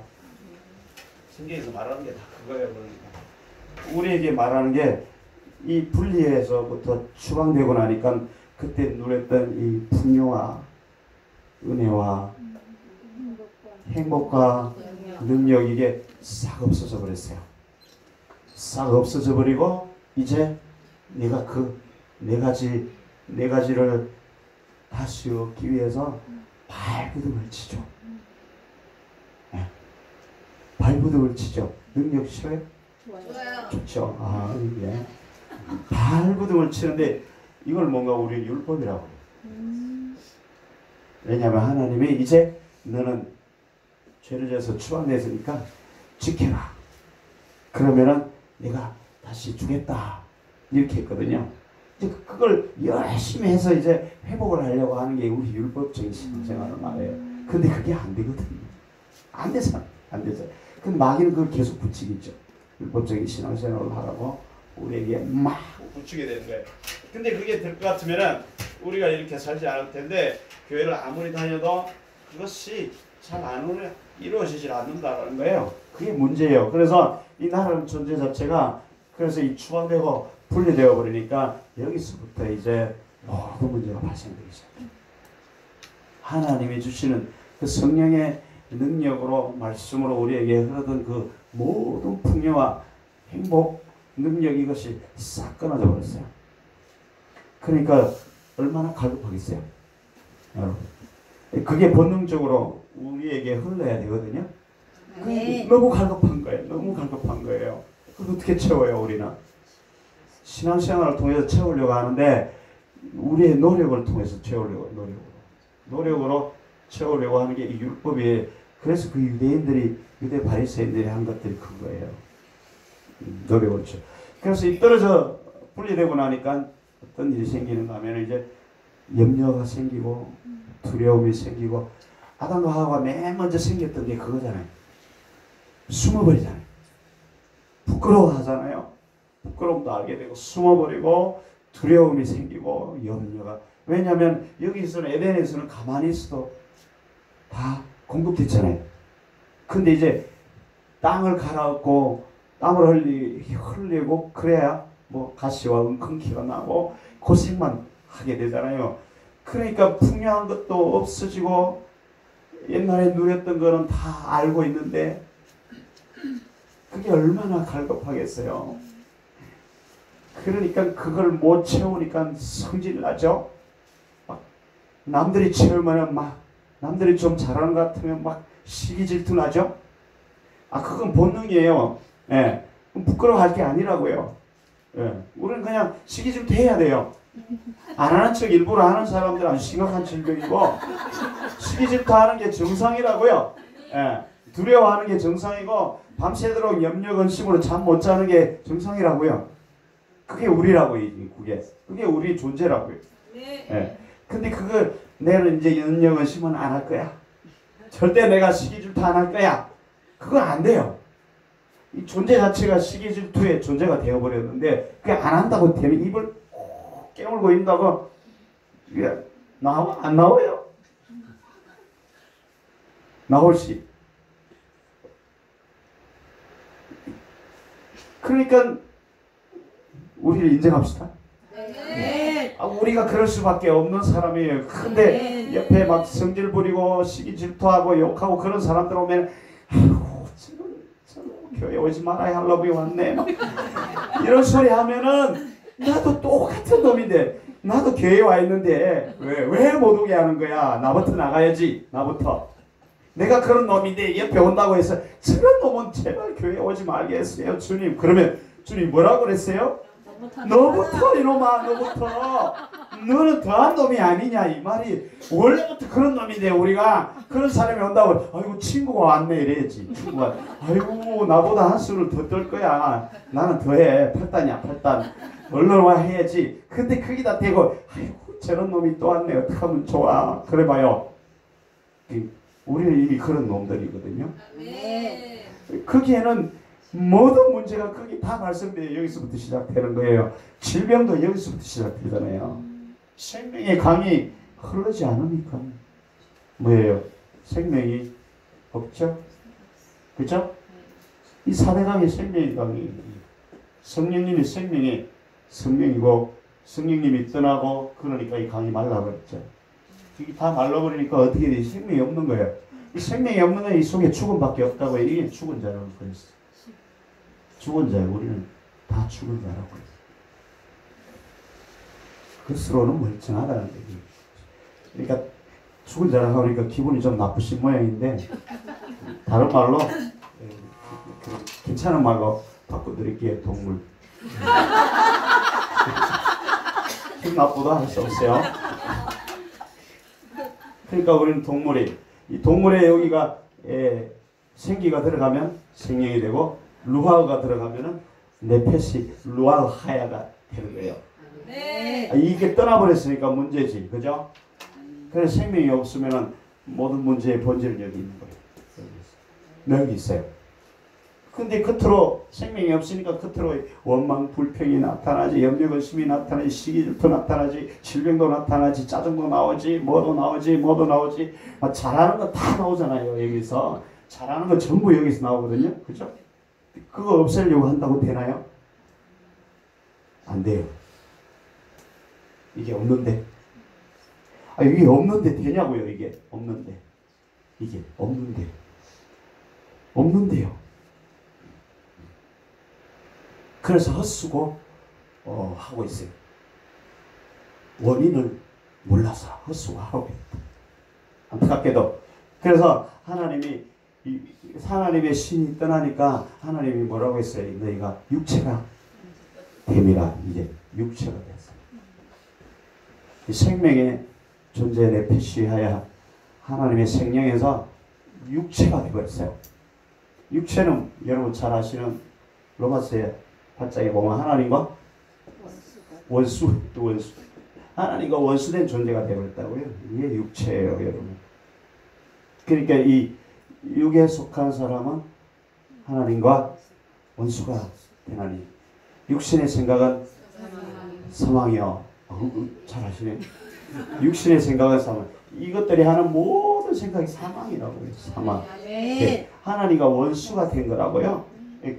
성경에서 말하는 게 다 그거예요. 그러니까. 우리에게 말하는 게 이 분리에서부터 추방되고 나니까 그때 누렸던 이 풍요와 은혜와 행복과 능력 이게 싹 없어져 버렸어요. 싹 없어져 버리고 이제 내가 그 네 가지를 다시 얻기 위해서 발부둥을 치죠. 네. 발부둥을 치죠. 능력 싫어요? 좋아요. 좋죠. 예. 발부둥을 치는데 이걸 뭔가 우리 율법이라고 해요. 왜냐하면 하나님이 이제 너는 죄를 져서 추방됐으니까 지켜라. 그러면은 내가 다시 주겠다. 이렇게 했거든요. 이제 그걸 열심히 해서 이제 회복을 하려고 하는 게 우리 율법적인 신앙생활을 말해요. 근데 그게 안 되거든요. 안 되잖아. 안 되죠. 근데 마귀는 그걸 계속 부추기죠. 율법적인 신앙생활을 하라고 우리에게 막 부추게 되는 거예요. 근데 그게 될 것 같으면은 우리가 이렇게 살지 않을 텐데 교회를 아무리 다녀도 그것이 잘 안 이루어지질 않는다는 거예요. 그게 문제예요. 그래서 이 나라는 존재 자체가 그래서 이 추방되고 분리되어 버리니까 여기서부터 이제 모든 문제가 발생되기 시작해요. 하나님이 주시는 그 성령의 능력으로 말씀으로 우리에게 흐르던 그 모든 풍요와 행복, 능력 이것이 싹 끊어져 버렸어요. 그러니까 얼마나 갈급하겠어요, 여러분. 그게 본능적으로 우리에게 흘러야 되거든요. 네. 너무 갈급한 거예요. 너무 갈급한 거예요. 그걸 어떻게 채워요, 우리는? 신앙생활을 통해서 채우려고 하는데 우리의 노력을 통해서 채우려고 노력으로 채우려고 하는 게 이 율법이에요. 그래서 그 유대 바리새인들이 한 것들이 큰 거예요. 노력을 채워. 그래서 이 떨어져 분리되고 나니까 어떤 일이 생기는가 하면 이제 염려가 생기고 두려움이 생기고 아담과 하와가 맨 먼저 생겼던 게 그거잖아요. 숨어버리잖아요. 부끄러워하잖아요. 부끄러움도 알게 되고 숨어버리고 두려움이 생기고 염려가. 왜냐하면 여기서는 에덴에서는 가만히 있어도 다 공급됐잖아요. 근데 이제 땅을 갈아엎고 땀을 흘리고 그래야 뭐 가시와 웅큼기가 나고 고생만 하게 되잖아요. 그러니까 풍요한 것도 없어지고 옛날에 누렸던 거는 다 알고 있는데 그게 얼마나 갈급하겠어요. 그러니까 그걸 못 채우니까 성질 나죠. 막 남들이 채우면 막 남들이 좀 잘하는 것 같으면 막 시기 질투 나죠. 그건 본능이에요. 예, 부끄러워할 게 아니라고요. 예, 우리는 그냥 시기 질투 해야 돼요. 안 하는 척 일부러 하는 사람들은 아주 심각한 질병이고 시기 질투하는 게 정상이라고요. 예, 두려워하는 게 정상이고 밤새도록 염려 근심으로 잠 못 자는 게 정상이라고요. 그게 우리라고요. 그게 우리 존재라고요. 예. 근데 그걸 내는 이제 염려 근심은 안 할 거야. 절대 내가 시기 질투 안 할 거야. 그건 안 돼요. 이 존재 자체가 시기 질투의 존재가 되어버렸는데 그게 안 한다고 되면 입을 깨물고 있다고 이게 안 나와요. 나올 시. 그러니까 우리를 인정합시다. 네. 우리가 그럴 수밖에 없는 사람이에요. 근데 옆에 막 성질 부리고 시기 질투하고 욕하고 그런 사람들 오면 저는 교회 오지 말아야 할 놈이 왔네 이런 소리 하면은 나도 똑같은 놈인데 나도 교회 와 있는데 왜 못 오게 하는 거야. 나부터 나가야지. 나부터. 내가 그런 놈인데 옆에 온다고 해서 저런 놈은 제발 교회 오지 말게 했어요 주님. 그러면 주님 뭐라고 그랬어요? 너부터 이놈아 너부터. 너는 더한 놈이 아니냐 이 말이. 원래부터 그런 놈인데 우리가 그런 사람이 온다고 아이고 친구가 왔네 이래야지. 친구가 아이고 나보다 한 수를 더 뜰 거야. 나는 더해. 8단이야 8단. 얼른 와 해야지. 근데 거기다 대고 아이고 저런 놈이 또 왔네 어떡하면 좋아. 그래봐요. 우리는 이미 그런 놈들이거든요. 네. 거기에는 모든 문제가 거기 다 발생돼요. 여기서부터 시작되는 거예요. 질병도 여기서부터 시작되잖아요. 생명의 강이 흐르지 않으니까 뭐예요? 생명이 없죠? 그죠? 이 사대강이 생명의 강이 성령님이 성령이고 성령님이 떠나고 그러니까 이 강이 말라버렸죠. 이게 다 말라버리니까 어떻게 돼? 생명이 없는 거예요. 이 생명이 없는 건 이 속에 죽음밖에 없다고. 이게 죽은 자라고 그랬어. 죽은 자예요. 우리는 다 죽은 자라고 그랬어. 그스로는 멀쩡하다는 얘기. 그러니까 죽은 자라고 하니까 기분이 좀 나쁘신 모양인데 다른 말로 괜찮은 말로 바꿔드릴게요. 동물. 기분 나쁘다 할 수 없어요. 그러니까 우리는 이 동물의 여기가 생기가 들어가면 생명이 되고 루하가 들어가면은 네페시 루아하야가 되는 거예요. 네. 이게 떠나버렸으니까 문제지, 그죠? 그래서 생명이 없으면은 모든 문제의 본질은 여기 있는 거예요. 여기 있어요. 근데 겉으로 생명이 없으니까 겉으로 원망, 불평이 나타나지, 염려근심이 나타나지, 시기질투 나타나지, 질병도 나타나지, 짜증도 나오지, 뭐도 나오지. 잘하는 거 다 나오잖아요. 여기서 잘하는 거 전부 여기서 나오거든요. 그죠? 그거 없애려고 한다고 되나요? 안 돼요. 이게 없는데. 이게 없는데 되냐고요. 이게 없는데. 이게 없는데. 없는데요. 그래서 헛수고 하고 있어요. 원인을 몰라서 헛수고 하고 있다. 안타깝게도. 그래서 하나님의 신이 떠나니까 하나님이 뭐라고 했어요? 너희가 육체가 됨이라. 이제 육체가 됐어요. 이 생명의 존재에 내피시하여 하나님의 생명에서 육체가 되어버렸어요. 육체는 여러분 잘 아시는 로마서의 8장에 보면 하나님과 원수. 하나님과 원수된 존재가 되어버렸다고요. 이게 육체예요, 여러분. 그러니까 이 육에 속한 사람은 하나님과 원수가 되나니 육신의 생각은 사망이요. 잘 아시네. 육신의 생각은 사망. 이것들이 하는 모든 생각이 사망이라고요. 사망. 하나님과 원수가 된 거라고요.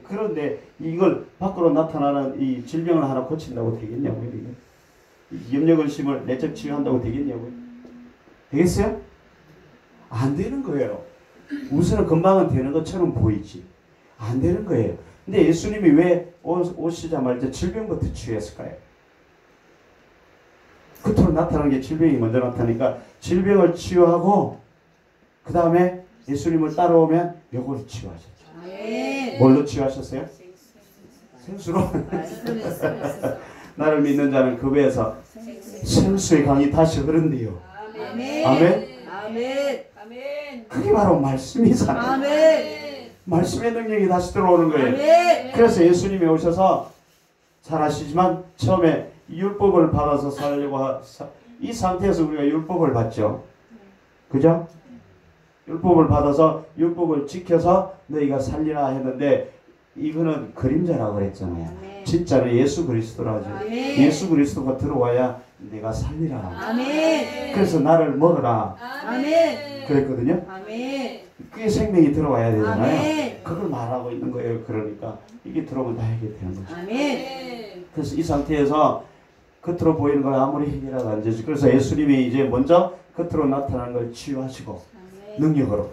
그런데 이걸 밖으로 나타나는 이 질병을 하나 고친다고 되겠냐고요. 염려근심을 내적 치유한다고 되겠냐고요. 되겠어요? 안 되는 거예요. 우선은 금방은 되는 것처럼 보이지. 안 되는 거예요. 근데 예수님이 왜 오시자마자 질병부터 치유했을까요? 겉으로 나타나는 게 질병이 먼저 나타나니까 질병을 치유하고 그 다음에 예수님을 따라오면 영혼을 치유하셨죠. 뭘로 치유하셨어요? 생수로. 나를 믿는 자는 그 배에서 생수의 강이 다시 흐른대요. 아멘. 그게 바로 말씀이잖아요. 말씀의 능력이 다시 들어오는 거예요. 그래서 예수님이 오셔서 잘 아시지만 처음에 율법을 받아서 살려고 이 상태에서 우리가 율법을 받죠. 그죠? 율법을 받아서 율법을 지켜서 너희가 살리라 했는데 이거는 그림자라고 그랬잖아요. 진짜는 예수 그리스도라죠. 예수 그리스도가 들어와야 내가 살리라. 그래서 나를 먹어라. 그랬거든요. 그게 생명이 들어와야 되잖아요. 그걸 말하고 있는 거예요. 그러니까 이게 들어오면 다 해결되는 거죠. 그래서 이 상태에서 겉으로 보이는 걸 아무리 해결하도 안 되지. 그래서 예수님이 이제 먼저 겉으로 나타나는 걸 치유하시고 능력으로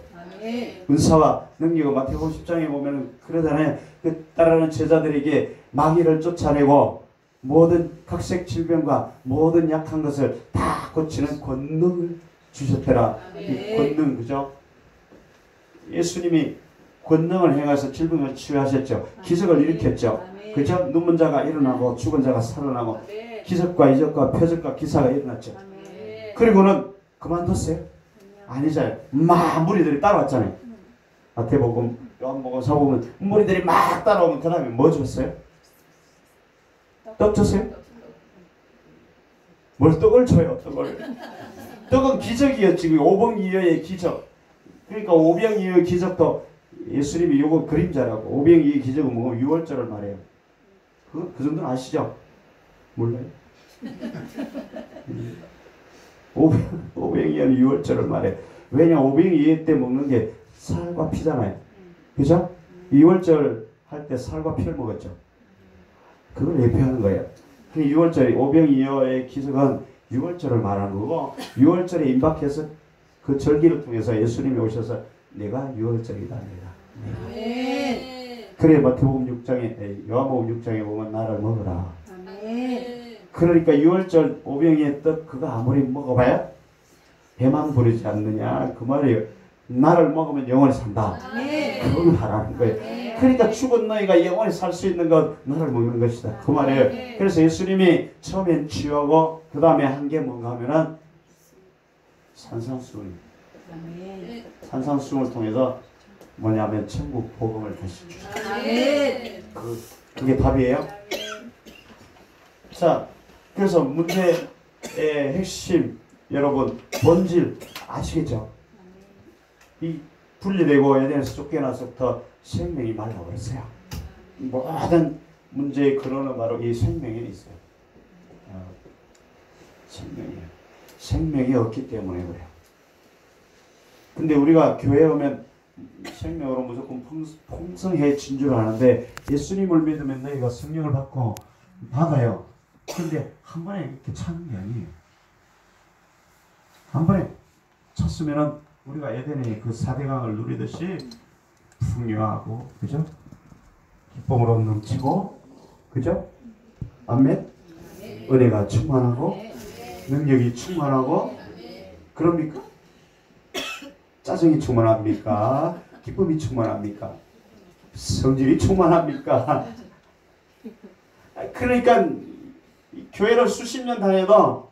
은사와 능력을 마태복음 10장에 보면 그러잖아요. 그 따르는 제자들에게 마귀를 쫓아내고 모든 각색 질병과 모든 약한 것을 다 고치는 권능을 주셨더라. 이 권능, 그죠? 예수님이 권능을 행해서 질병을 치유하셨죠. 기적을 일으켰죠. 그죠? 눈먼 자가 일어나고 죽은 자가 살아나고 기적과 이적과 표적과 기사가 일어났죠. 그리고는 그만뒀어요? 아니잖아요. 막 무리들이 따라왔잖아요. 마태복음, 요한복음, 사복음 무리들이 막 따라오면 그 다음에 뭐 줬어요? 떡 줬어요? 뭘 떡을 줘요? 떡은 기적이었지. 오병이어의 기적. 그러니까 오병이어의 기적도 예수님이 요거 그림자라고. 오병이어의 기적은 뭐 유월절을 말해요. 그 정도는 아시죠? 몰라요? 오병이어는 유월절을 말해. 왜냐, 오병이어 때 먹는 게 살과 피잖아요. 그죠? 유월절 할 때 살과 피를 먹었죠. 그걸 예표하는 거예요. 그 유월절이 오병이어의 기적은 유월절을 말하는 거고, 유월절에 임박해서 그 절기를 통해서 예수님이 오셔서 내가 유월절이다. 그래 마태복음 6장에 요한복음 6장에 보면 나를 먹으라. 그러니까 유월절 오병이의 떡 그거 아무리 먹어봐야 배만 부르지 않느냐 그 말이에요. 나를 먹으면 영원히 산다. 그걸 말하는 거예요. 그러니까 죽은 너희가 영원히 살 수 있는 것 나를 먹는 것이다. 그 말이에요. 그래서 예수님이 처음엔 치유하고 그 다음에 한 게 뭔가 하면은 산상수훈. 산상수훈을 통해서 뭐냐면 천국 복음을 다시 주셨다. 그게 답이에요. 자, 그래서 문제의 핵심 여러분 본질 아시겠죠? 이 분리되고 에덴에서 쫓겨나서부터 생명이 말라버렸어요. 모든 문제의 근원은 바로 이 생명에 있어요. 생명이에요. 생명이 없기 때문에 그래요. 근데 우리가 교회에 오면 생명으로 무조건 풍성해진 줄 아는데 예수님을 믿으면 너희가 성령을 받아요. 근데 한 번에 이렇게 차는 게 아니에요. 한 번에 찼으면은 우리가 에덴의 그 4대강을 누리듯이 풍요하고, 그죠? 기쁨으로 넘치고, 그죠? 아멘? 은혜가 충만하고, 능력이 충만하고, 그럽니까? 짜증이 충만합니까? 기쁨이 충만합니까? 성질이 충만합니까? 그러니까 교회를 수십 년 다녀도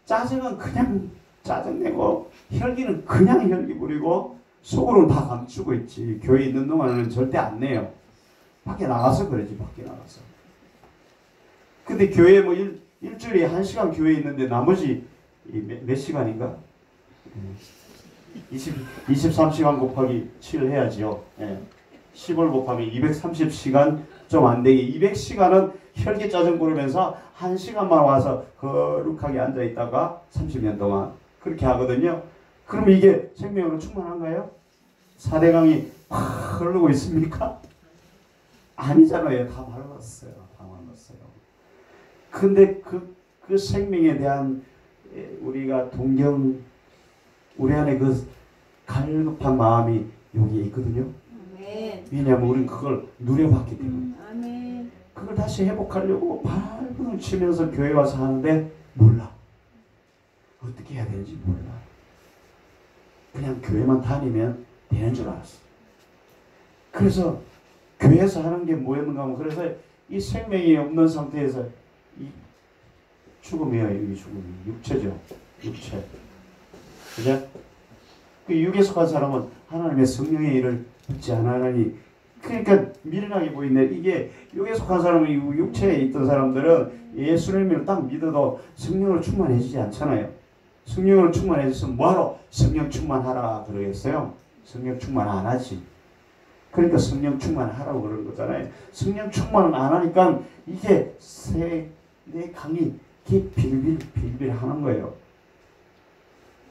짜증은 그냥 짜증내고 혈기는 그냥 혈기 부리고 속으로는 다 감추고 있지. 교회에 있는 동안은 절대 안 내요. 밖에 나가서 그러지. 밖에 나가서. 근데 교회 뭐 일주일에 1시간 교회에 있는데 나머지 몇 시간인가? 23시간 곱하기 7 해야지요. 10을 곱하면 230시간 좀 안 되게 200시간은 혈기 짜증 부르면서 1시간만 와서 거룩하게 앉아 있다가 30년 동안 그렇게 하거든요. 그럼 이게 생명으로 충만한가요? 4대강이 확 흐르고 있습니까? 아니잖아요. 다 말랐어요. 다 말랐어요. 근데 그 생명에 대한 우리가 우리 안에 그 갈급한 마음이 여기에 있거든요. 왜냐하면 우리는 그걸 누려봤기 때문에. 그걸 다시 회복하려고 발버둥 치면서 교회 와서 하는데 몰라. 어떻게 해야 되는지 몰라. 그냥 교회만 다니면 되는 줄 알았어. 그래서 교회에서 하는 게 뭐였는가 하면 그래서 이 생명이 없는 상태에서 이 죽음이에요. 이 죽음이. 육체죠. 육체. 그죠? 그 육에 속한 사람은 하나님의 성령의 일을 믿지 않으니 그러니까 미련하게 보이네. 이게 육에 속한 사람은 육체에 있던 사람들은 예수님을 딱 믿어도 성령으로 충만해지지 않잖아요. 성령으로 충만해졌으면 뭐하러 성령 충만하라 그러겠어요? 성령 충만 안 하지. 그러니까 성령 충만하라고 그러는 거잖아요. 성령 충만을 안 하니까 이게 내 강이 빌빌 하는 거예요.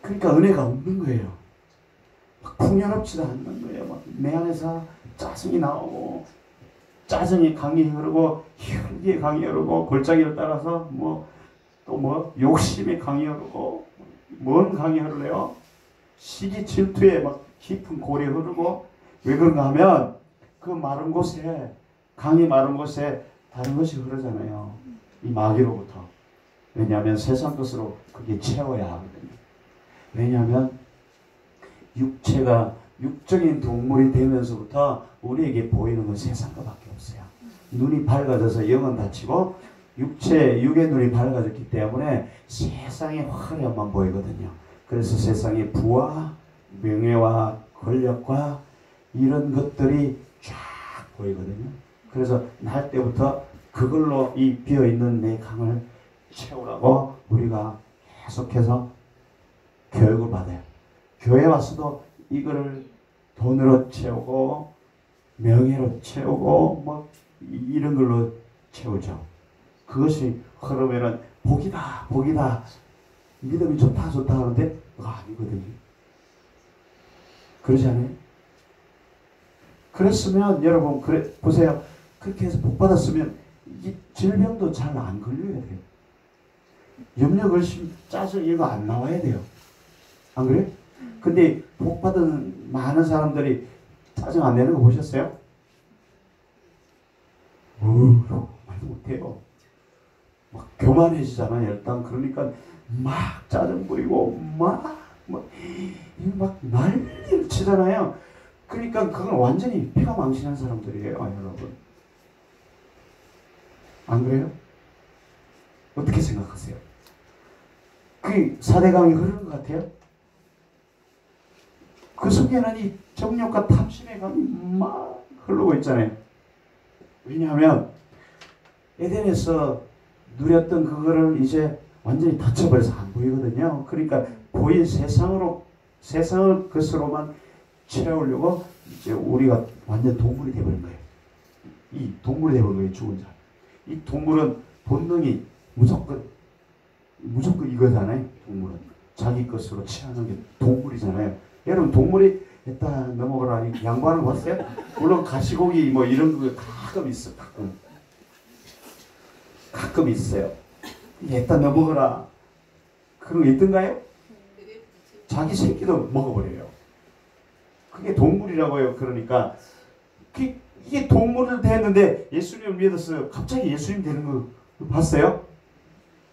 그러니까 은혜가 없는 거예요. 막 풍요롭지도 않는 거예요. 막 내 안에서 짜증이 나오고 짜증이 강이 흐르고 혈기의 강이 흐르고 골짜기를 따라서 또 욕심의 강이 흐르고 뭔 강이 흐르래요? 시기 질투에 막 깊은 골이 흐르고 왜 그런가 하면 그 마른 곳에 강이 마른 곳에 다른 것이 흐르잖아요. 이 마귀로부터. 왜냐하면 세상 것으로 그게 채워야 하거든요. 왜냐하면 육적인 동물이 되면서부터 우리에게 보이는 건 세상 것밖에 없어요. 눈이 밝아져서 영은 닫히고 육의 눈이 밝아졌기 때문에 세상의 화려함만 보이거든요. 그래서 세상의 부와 명예와 권력과 이런 것들이 쫙 보이거든요. 그래서 날 때부터 그걸로 이 비어있는 내 강을 채우라고 우리가 계속해서 교육을 받아요. 교회 와서도 이거를 돈으로 채우고 명예로 채우고 이런 걸로 채우죠. 그것이 흐르면은 복이다 믿음이 좋다 하는데 그거 아니거든요. 그러지 않아요? 그랬으면 여러분 보세요. 그렇게 해서 복 받았으면 이 질병도 잘 안 걸려야 돼요. 염려, 근심, 짜증 이거 안 나와야 돼요. 안 그래요? 근데 복 받은 많은 사람들이 짜증 안 내는 거 보셨어요? 말도 못해요. 막 교만해지잖아요. 일단 그러니까 막 짜증 부리고 막 난리를 치잖아요. 그러니까 그건 완전히 피가 망신한 사람들이에요, 여러분. 안 그래요? 어떻게 생각하세요? 그 4대강이 흐르는 것 같아요? 그 속에는 이 정욕과 탐심의 강이 막 흐르고 있잖아요. 왜냐하면 에덴에서 누렸던 그거를 이제 완전히 닫혀버려서 안 보이거든요. 그러니까 보인 세상을 것으로만 채우려고 이제 우리가 완전 동물이 돼버린 거예요. 이 동물이 돼버린 거예요. 죽은 자. 이 동물은 본능이 무조건 이거잖아요. 동물은 자기 것으로 취하는 게 동물이잖아요. 여러분 동물이 일단 넘어가라 양보하는 거 봤어요? 물론 가시고기 뭐 이런 거 가끔 있어. 가끔 있어요. 일단 넘어가라 그런 거 있던가요? 자기 새끼도 먹어버려요. 그게 동물이라고요. 그러니까 이게 동물을 됐는데 예수님을 믿었어요. 갑자기 예수님 되는 거 봤어요?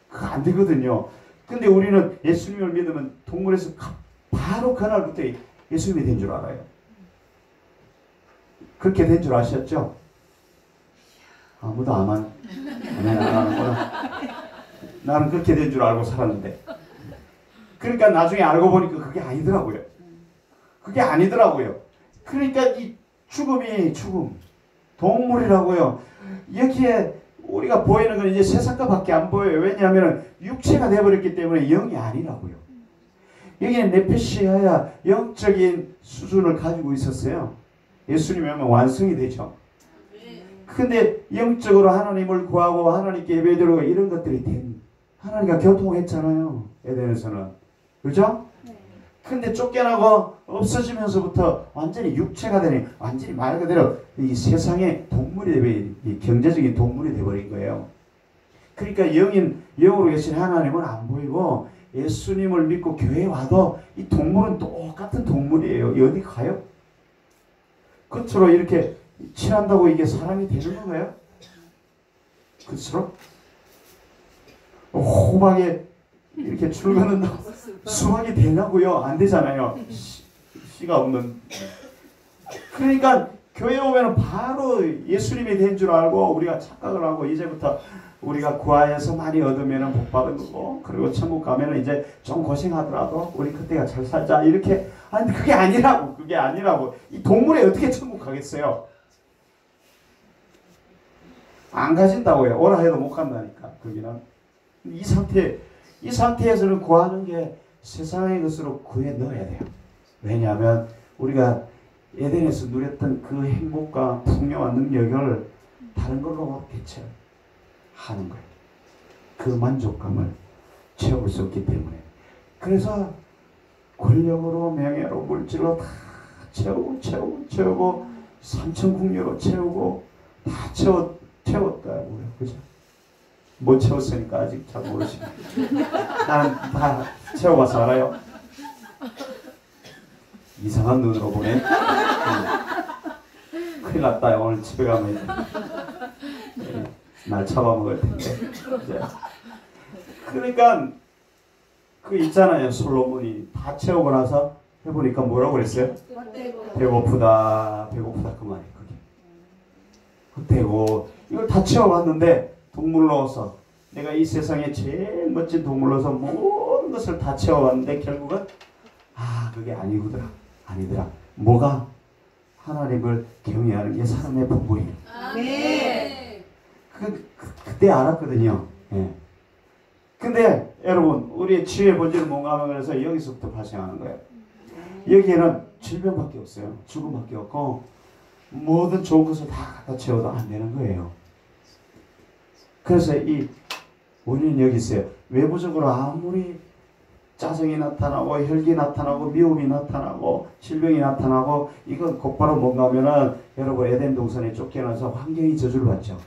그거 안 되거든요. 근데 우리는 예수님을 믿으면 동물에서 바로 그날부터 예수님이 된 줄 알아요. 그렇게 된 줄 아셨죠? 아무도 안 하는구나. 나는 그렇게 된 줄 알고 살았는데. 그러니까 나중에 알고 보니까 그게 아니더라고요. 그게 아니더라고요. 그러니까 이 죽음이 동물이라고요. 여기에 우리가 보이는 건 이제 세상과밖에 안 보여요. 왜냐하면 육체가 되어버렸기 때문에 영이 아니라고요. 여기는 네페시아야 영적인 수준을 가지고 있었어요. 예수님이 오면 완성이 되죠. 근데 영적으로 하나님을 구하고 하나님께 예배드리고 이런 것들이 하나님과 교통했잖아요. 에덴에서는. 그죠? 근데 쫓겨나고 없어지면서부터 완전히 육체가 되니 완전히 말 그대로 이 세상의 동물이 되버린 경제적인 동물이 되어버린 거예요. 그러니까 영으로 계신 하나님은 안 보이고 예수님을 믿고 교회에 와도 이 동물은 똑같은 동물이에요. 어디 가요? 끝으로 이렇게 칠한다고 이게 사람이 되는 건가요? 끝으로? 호박에 이렇게 줄 긋는다고 수확이 되냐고요? 안 되잖아요. 씨가 없는. 그러니까 교회 오면 바로 예수님이 된 줄 알고 우리가 착각을 하고 이제부터 우리가 구하여서 많이 얻으면 복 받은 거고 그리고 천국 가면 이제 좀 고생하더라도 우리 그때가 잘 살자 이렇게. 아니 그게 아니라고. 이 동물이 어떻게 천국 가겠어요? 안 가진다고요. 오라 해도 못 간다니까. 거기는 이 상태에서는 구하는 게 세상의 것으로 구해 넣어야 돼요. 왜냐하면 우리가 에덴에서 누렸던 그 행복과 풍요와 능력을 다른 걸로 대체하는 거예요. 그 만족감을 채울 수 없기 때문에. 그래서 권력으로 명예로 물질로 다 채우고 삼천국녀로 채우고 다 채웠다고요. 그죠? 못 채웠으니까 아직 잘 모르시네. 나는 다 채워봐서 알아요. 이상한 눈으로 보네. 큰일 났다. 오늘 집에 가면 날 잡아먹을 텐데. 그러니까 그 있잖아요. 솔로몬이 다 채우고 나서 해보니까 뭐라고 그랬어요? 배고프다 그만해. 되고 이걸 다 채워봤는데 동물로서 내가 이 세상에 제일 멋진 동물로서 모든 것을 다 채워봤는데 결국은 그게 아니더라. 뭐가? 하나님을 경외하는 게 사람의 본분이에요. 네. 그때 알았거든요. 예. 근데 여러분 우리의 치유의 본질은 뭔가 하면 그래서 여기서부터 발생하는 거예요. 여기에는 질병밖에 없어요. 죽음밖에 없고 모든 좋은 것을 다 갖다 채워도 안 되는 거예요. 그래서 이 원인은 여기 있어요. 외부적으로 아무리 짜증이 나타나고 혈기 나타나고 미움이 나타나고 질병이 나타나고 이건 곧바로 뭔가 하면은 여러분 에덴 동산에 쫓겨나서 환경이 저주를 받죠.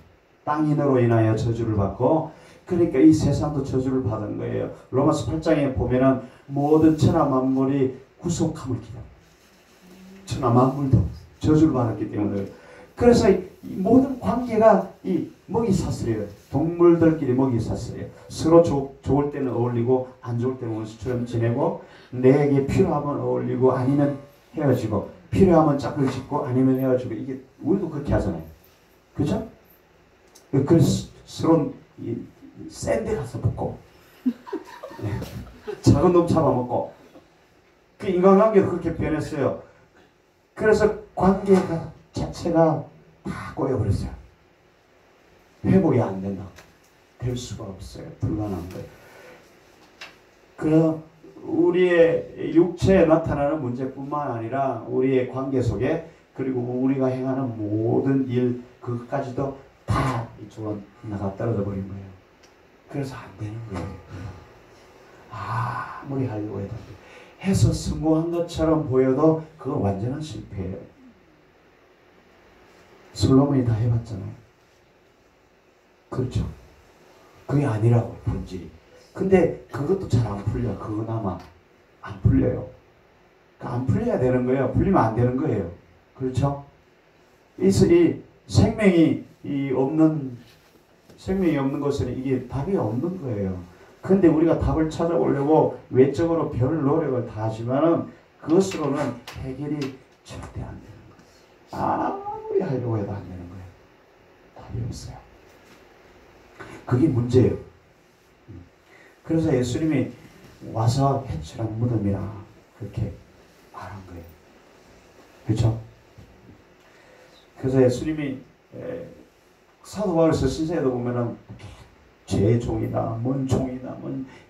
땅인으로 인하여 저주를 받고 그러니까 이 세상도 저주를 받은 거예요. 로마서 8장에 보면은 모든 천하 만물이 구속함을 기다립니다. 천하 만물도 저주를 받았기 때문에. 그래서 이 모든 관계가 이 먹이 사슬이에요. 동물들끼리 먹이 사슬이에요. 서로 좋을 때는 어울리고 안 좋을 때는 원수처럼 지내고 내게 필요하면 어울리고 아니면 헤어지고 필요하면 짝을 짓고 아니면 헤어지고 이게 우리도 그렇게 하잖아요. 그죠? 그래서 서로 센 데 가서 붙고 작은 놈 잡아먹고 그 인간관계도 그렇게 변했어요. 그래서 관계가 자체가 다 꼬여버렸어요. 회복이 안 된다. 될 수가 없어요. 불가능한 거예요. 그래서 우리의 육체에 나타나는 문제뿐만 아니라 우리의 관계 속에 그리고 우리가 행하는 모든 일 그것까지도 다 이쪽으로 나가 떨어져 버린 거예요. 그래서 안 되는 거예요. 아무리 하려고 해도 해서 성공한 것처럼 보여도 그건 완전한 실패예요. 솔로몬이 다 해봤잖아요. 그렇죠. 그게 아니라고 본질이. 근데 그것도 잘 안 풀려. 그거나마 안 풀려요. 안 풀려야 되는 거예요. 풀리면 안 되는 거예요. 그렇죠? 이 생명이 없는 것은 이게 답이 없는 거예요. 근데 우리가 답을 찾아보려고 외적으로 별 노력을 다 하지만은 그것으로는 해결이 절대 안 되는 거예요. 아무리 하려고 해도 안 되는 거예요. 답이 없어요. 그게 문제예요. 그래서 예수님이 와서 해치란 무덤이라 그렇게 말한 거예요. 그렇죠? 그래서 예수님이 사도 바울에서 신사에도 보면은 죄의 종이다, 뭔 종이다,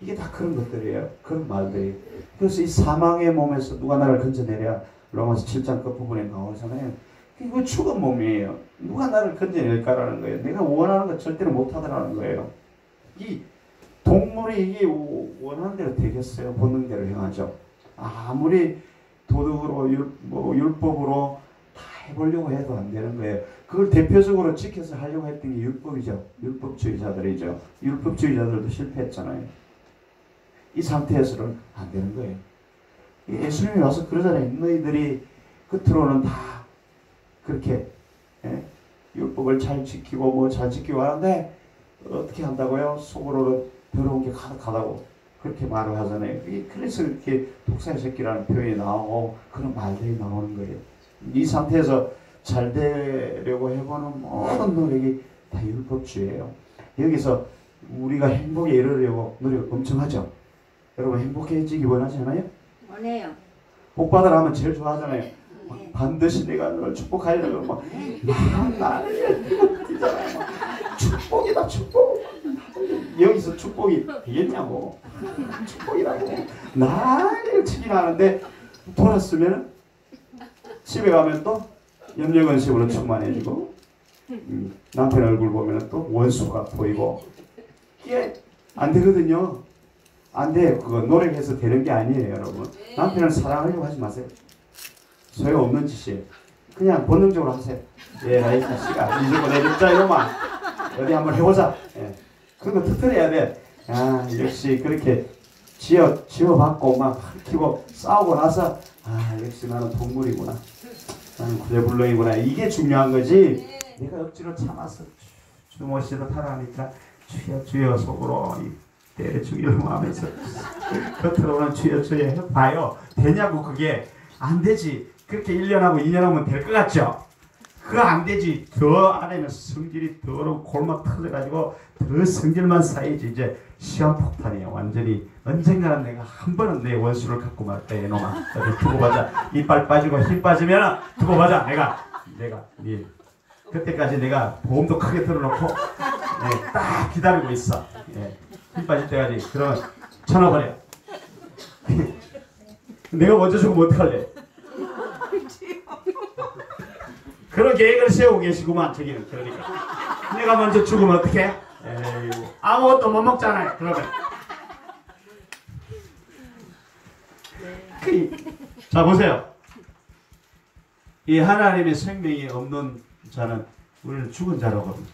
이게 다 그런 것들이에요. 그런 말들이. 그래서 이 사망의 몸에서 누가 나를 건져내랴 로마서 7장 끝부분에 나오잖아요. 이거 죽은 몸이에요. 누가 나를 건져낼까라는 거예요. 내가 원하는 거 절대로 못하더라는 거예요. 이 동물이 이게 원하는 대로 되겠어요. 본능대로 행하죠. 아무리 도덕으로 율법으로 다 해보려고 해도 안 되는 거예요. 그걸 대표적으로 지켜서 하려고 했던 게 율법이죠. 율법주의자들이죠. 율법주의자들도 실패했잖아요. 이 상태에서는 안 되는 거예요. 예수님이 와서 그러잖아요. 너희들이 겉으로는 다 그렇게 율법을 잘 지키고 잘 지키고 하는데 어떻게 한다고요? 속으로는 더러운 게 가득하다고 그렇게 말을 하잖아요. 그래서 이렇게 독사의 새끼라는 표현이 나오고 그런 말들이 나오는 거예요. 이 상태에서 잘 되려고 해보는 모든 노력이 다 율법주의예요. 여기서 우리가 행복에 이르려고 노력 엄청 하죠. 여러분 행복해지기 원하잖아요? 원해요. 복 받으라 하면 제일 좋아하잖아요. 반드시 내가 널 축복하려고 막 난리를 뛰잖아요. 축복이다 축복. 여기서 축복이 되겠냐고. 축복이라고 난리를 치긴 하는데 돌았으면 집에 가면 또 염려근심으로 충만해지고 남편 얼굴 보면 또 원수가 보이고 이게 안 되거든요. 안 돼요. 그거 노력해서 되는 게 아니에요, 여러분. 남편을 사랑하려고 하지 마세요. 소용없는 짓이에요. 그냥 본능적으로 하세요. 예, 이 자식아, 이 정도 내줬자 이놈아. 어디 한번 해보자. 예. 그거 터뜨려야 돼. 역시 그렇게 지어받고 막 키고 싸우고 나서 역시 나는 동물이구나. 나는 구제불능이구나. 이게 중요한 거지. 내가 억지로 참아서 주무시듯 하라니까 주여 속으로 때려 죽이려고 하면서 겉으로는 주여 해봐요. 되냐고. 그게 안 되지. 그렇게 1년하고 2년하면 될 것 같죠? 그거 안 되지. 더 안에는 성질이 더러운 골막 터져가지고 더 성질만 쌓이지. 이제 시한폭탄이에요. 완전히 언젠가는 내가 한 번은 내 원수를 갖고 말다 이놈아. 두고 보자. 이빨 빠지고 힘 빠지면 두고 보자. 내가 그때까지 내가 보험도 크게 들어놓고 딱 기다리고 있어. 힘 빠질 때까지. 그러면 쳐놔버려. 내가 먼저 죽으면 어떡할래? 그런 계획을 세우고 계시구만. 저기는. 그러니까 내가 먼저 죽으면 어떡해? 아무것도 못 먹잖아요. 그러면 자 보세요. 이 하나님의 생명이 없는 자는 우리는 죽은 자라거든요.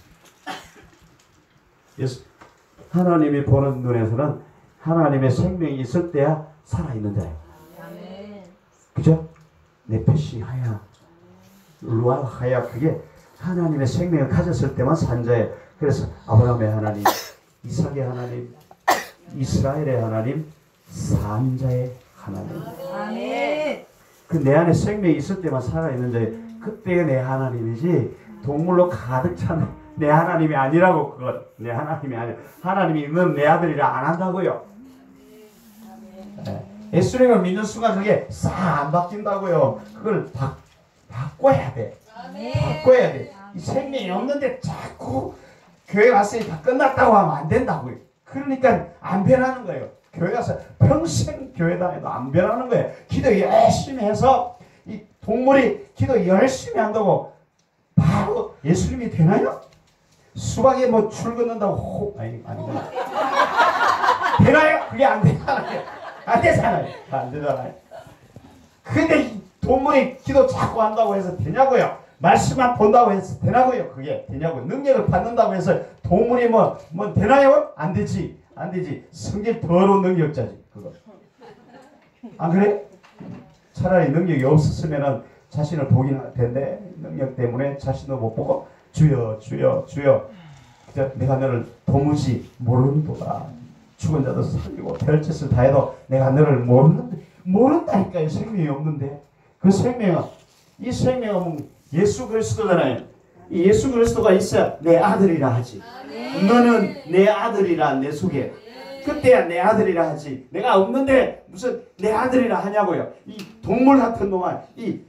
하나님이 보는 눈에서는 하나님의 생명이 있을 때야 살아있는 자예요. 그죠? 네페시 하야 루아 하야 그게 하나님의 생명을 가졌을 때만 산 자예요. 그래서 아브라함의 하나님, 이삭의 하나님, 이스라엘의 하나님, 산자의 하나님. 그 내 안에 생명이 있을 때만 살아있는 자예요. 그때가 내 하나님이지 동물로 가득 찬 내 하나님이 아니라고. 그건 내 하나님이 아니야. 하나님이 있는 내 아들이라 안 한다고요. 예수님을 믿는 순간 그게 싹 안 바뀐다고요. 그걸 바꿔야 돼. 바꿔야 돼. 이 생명이 없는데 자꾸 교회 왔으니 다 끝났다고 하면 안 된다고요. 그러니까 안 변하는 거예요. 교회 가서 평생 교회 다녀도 안 변하는 거예요. 기도 열심히 해서 이 동물이 기도 열심히 한다고 바로 예수님이 되나요? 수박에 뭐 줄 긋는다고 아니구나. 되나요? 그게 안 되잖아요. 안 되잖아요. 안 되잖아요. 근데 이 동물이 기도 자꾸 한다고 해서 되냐고요? 말씀만 본다고 해서 되냐고요? 그게 되냐고요? 능력을 받는다고 해서 동물이 뭐 되나요? 안 되지. 안 되지. 성질 더러운 능력자지. 그거. 안 그래? 차라리 능력이 없었으면은 자신을 보긴 할 텐데 능력 때문에 자신도 못 보고 주여 주여 주여 내가 너를 도무지 모르는도다. 죽은 자도 살리고 별짓을 다 해도 내가 너를 모른다니까요. 생명이 없는데 그 생명은 이 생명은 예수 그리스도잖아요. 이 예수 그리스도가 있어야 내 아들이라 하지. 너는 내 아들이라 내 속에 그때야 내 아들이라 하지. 내가 없는데 무슨 내 아들이라 하냐고요. 이 동물 같은 놈아 이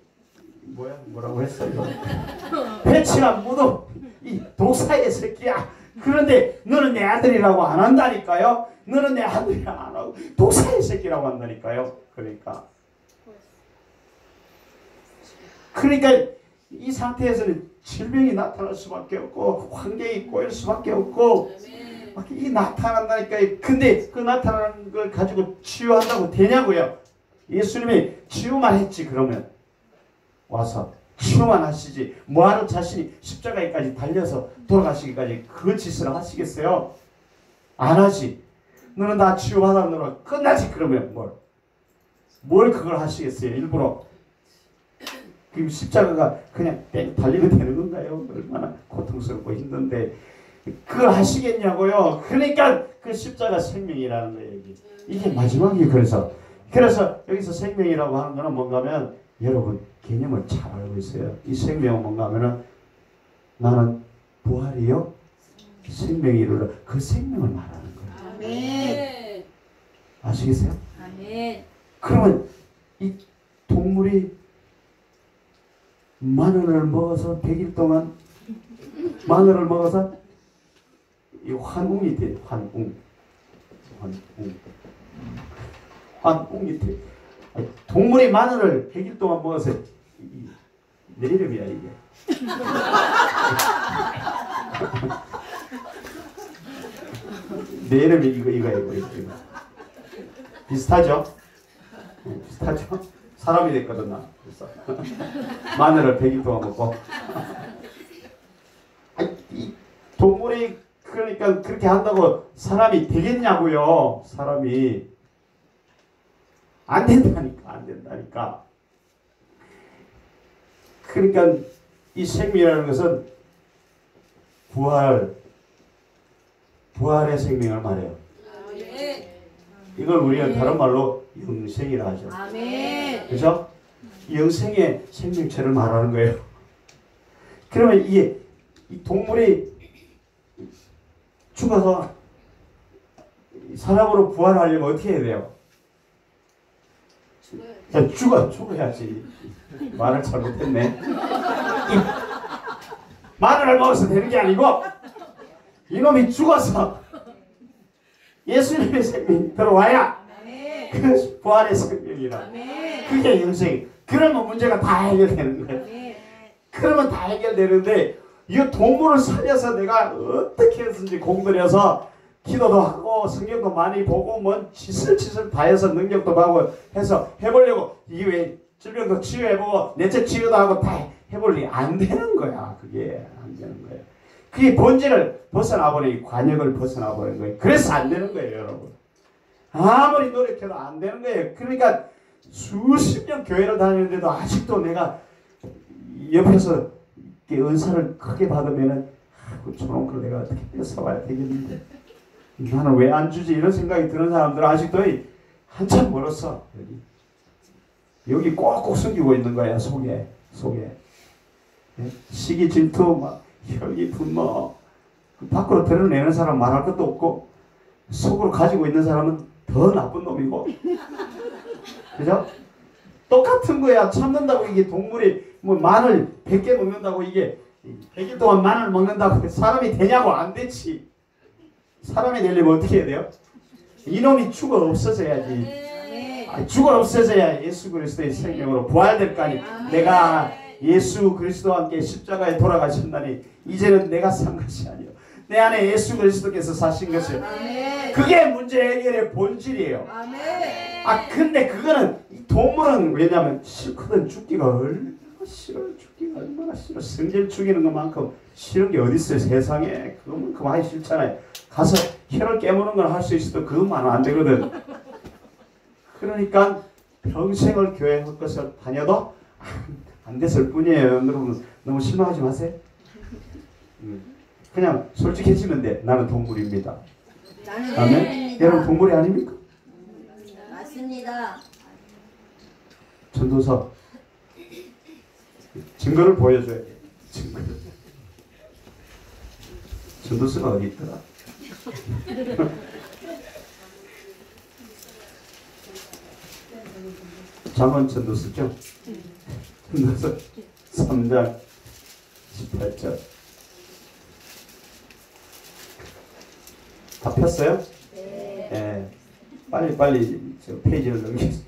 뭐라고 했어 이거 배치나 무덤 이 독사의 새끼야. 그런데 너는 내 아들이라고 안 한다니까요. 너는 내 아들이라 안 하고 독사의 새끼라고 한다니까요. 그러니까 이 상태에서는 질병이 나타날 수밖에 없고 환경이 꼬일 수밖에 없고 막 이 나타난다니까요. 근데 그 나타나는 걸 가지고 치유한다고 되냐고요. 예수님이 치유만 했지. 그러면 와서 치유만 하시지 뭐하러 자신이 십자가에까지 달려서 돌아가시기까지 그 짓을 하시겠어요? 안 하지. 너는 다 치유받았노라 끝나지. 그러면 뭘 그걸 하시겠어요? 일부러 그 십자가가 그냥 뺑 달리면 되는 건가요? 얼마나 고통스럽고 힘든데 그걸 하시겠냐고요. 그러니까 그 십자가 생명이라는 거예요. 이게 마지막이에요. 그래서 여기서 생명이라고 하는 거는 뭔가 하면 여러분 개념을 잘 알고 있어요. 이 생명은 뭔가 하면은 나는 부활이요 생명이 이르러 그 생명을 말하는 거예요. 아멘. 아시겠어요? 아멘. 그러면 이 동물이 마늘을 먹어서 100일 동안 마늘을 먹어서 이 환웅이 돼. 환웅이 돼. 동물이 마늘을 100일 동안 먹어서 내 이름이야 이게. 내 이름이 이거. 비슷하죠? 비슷하죠? 사람이 됐거든 나. 그래서 마늘을 100일 동안 먹고. 이 동물이 그러니까 그렇게 한다고 사람이 되겠냐고요. 사람이 안 된다니까. 그러니까 이 생명이라는 것은 부활의 생명을 말해요. 이걸 우리는 다른 말로 영생이라 하죠. 아멘. 그렇죠? 영생의 생명체를 말하는 거예요. 그러면 이 동물이 죽어서 사람으로 부활하려면 어떻게 해야 돼요? 죽어야지. 말을 잘못했네. 마늘을 먹어서 되는 게 아니고 이놈이 죽어서 예수님의 생명이 들어와야 그 부활의 생명이라. 그게 영생. 그러면 문제가 다 해결되는 거예요. 그러면 다 해결되는데 이 동물을 살려서 내가 어떻게 해서든지 공들여서 기도도 하고 성경도 많이 보고 뭐 치슬치슬 다 해서 능력도 받고 해서 해보려고 이외에 질병도 치유해보고 내적 치유도 하고 다 해볼리 안 되는 거야. 그게 안 되는 거예요. 그게 본질을 벗어나버리고 관역을 벗어나버리는 거예요. 그래서 안 되는 거예요, 여러분. 아무리 노력해도 안 되는 거예요. 그러니까 수십 년 교회를 다니는데도 아직도 내가 옆에서 은사를 크게 받으면은 저런 걸 내가 어떻게 뺏어와야 되겠는데 나는 왜 안 주지 이런 생각이 드는 사람들은 아직도 한참 멀었어. 여기 꼭꼭 숨기고 있는 거야. 속에 시기 질투 막 혈기 분노 밖으로 드러내는 사람 말할 것도 없고 속으로 가지고 있는 사람은 더 나쁜 놈이고 그죠? 똑같은 거야. 참는다고 이게 동물이 뭐 마늘 100개 먹는다고 이게 100일 동안 마늘 먹는다고 사람이 되냐고 안 되지. 사람이 되려면 어떻게 해야 돼요? 이놈이 죽어 없어져야지. 아멘. 죽어 없어져야 예수 그리스도의 생명으로 부활될 거 아니. 내가 예수 그리스도와 함께 십자가에 돌아가셨나니 이제는 내가 산 것이 아니요 내 안에 예수 그리스도께서 사신 것이요. 아멘. 그게 문제 해결의 본질이에요. 아멘. 근데 그거는 동물은 왜냐면 싫거든. 죽기가 얼마나 싫어. 죽기가 얼마나 싫어. 성질 죽이는 것만큼 싫은 게 어디 있어요 세상에. 그거만큼 하기 싫잖아요. 가서 혀를 깨무는 걸 할 수 있어도 그것만은 안 되거든. 그러니까 평생을 교회 헛것을 다녀도 안 됐을 뿐이에요. 여러분 너무 실망하지 마세요. 그냥 솔직해지면 돼. 나는 동물입니다. 나는 아멘. 동물입니다. 여러분 동물이 아닙니까? 맞습니다. 전도서 증거를 보여줘야 돼. 증거. 전도서가 어디 있더라? 잠언 전도서죠? 전도서 3장 18절. 다 폈어요? 네. 빨리 저 페이지를 넘기겠습니다.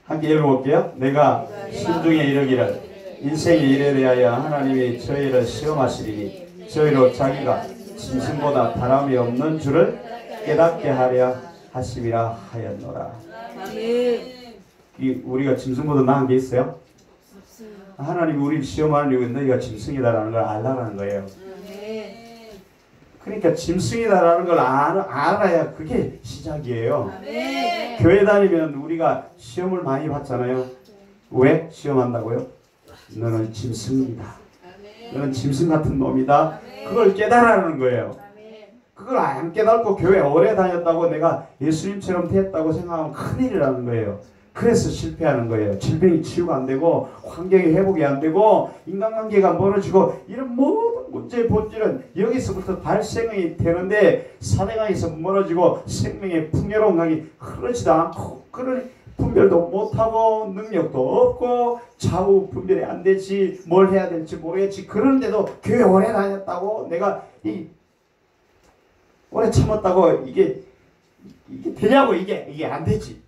함께 읽어볼게요. 내가 신중에 이르기를 인생에 이르려 대하여 하나님이 저희를 시험하시리니 저희로 자기가 짐승보다 바람이 없는 줄을 깨닫게 하려 하심이라 하였노라. 아멘. 우리가 짐승보다 나은 게 있어요? 하나님이 우리를 시험하는 이유는 너희가 짐승이다라는 걸 알라라는 거예요. 그러니까 짐승이다라는 걸 알아야 그게 시작이에요. 아멘. 교회 다니면 우리가 시험을 많이 받잖아요. 왜? 시험한다고요? 너는 짐승이다. 너는 짐승 같은 놈이다. 그걸 깨달으라는 거예요. 그걸 안 깨닫고 교회 오래 다녔다고 내가 예수님처럼 됐다고 생각하면 큰일이라는 거예요. 그래서 실패하는 거예요. 질병이 치유가 안 되고 환경이 회복이 안 되고 인간관계가 멀어지고 이런 모든 문제의 본질은 여기서부터 발생이 되는데 사대강에서 멀어지고 생명의 풍요로운 강이 흐르지도 않고 그런 분별도 못하고 능력도 없고 좌우 분별이 안 되지 뭘 해야 될지 모르겠지. 그런데도 교회 오래 다녔다고 내가 오래 참았다고 이게 되냐고. 이게 안 되지.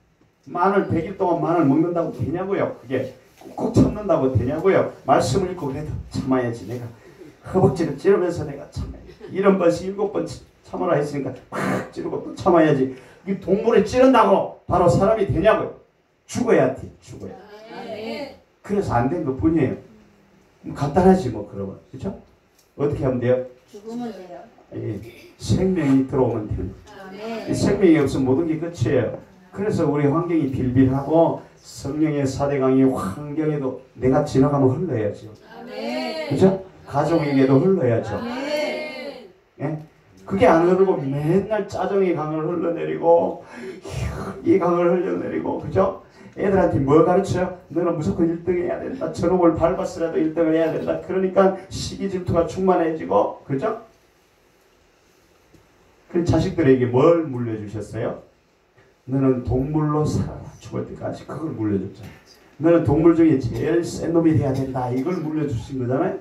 마늘 100일 동안 마늘 먹는다고 되냐고요. 그게 꾹꾹 참는다고 되냐고요. 말씀을 읽고 그래도 참아야지. 내가 허벅지를 찌르면서 내가 참아야지. 이런 것이 7번 참으라 했으니까 팍 찌르고 또 참아야지. 이 동물을 찌른다고 바로 사람이 되냐고요. 죽어야 돼. 죽어야. 그래서 안 된 것 뿐이에요. 간단하지 뭐 그러면. 그렇죠? 어떻게 하면 돼요? 죽으면 돼요. 생명이 들어오면 돼요. 아멘. 생명이 없으면 모든 게 끝이에요. 그래서 우리 환경이 빌빌하고 성령의 사대강이 환경에도 내가 지나가면 흘러야죠. 그죠? 가족에게도 흘러야죠. 예? 그게 안 흐르고 맨날 짜증의 강을 흘러내리고 이 강을 흘러내리고 그죠? 애들한테 뭘 가르쳐요? 너는 무조건 1등 해야 된다. 저놈을 밟았으라도 1등을 해야 된다. 그러니까 시기 질투가 충만해지고 그죠? 그 자식들에게 뭘 물려주셨어요? 너는 동물로 살아라. 죽을 때까지. 그걸 물려줬잖아요. 너는 동물 중에 제일 센 놈이 돼야 된다. 이걸 물려주신 거잖아요.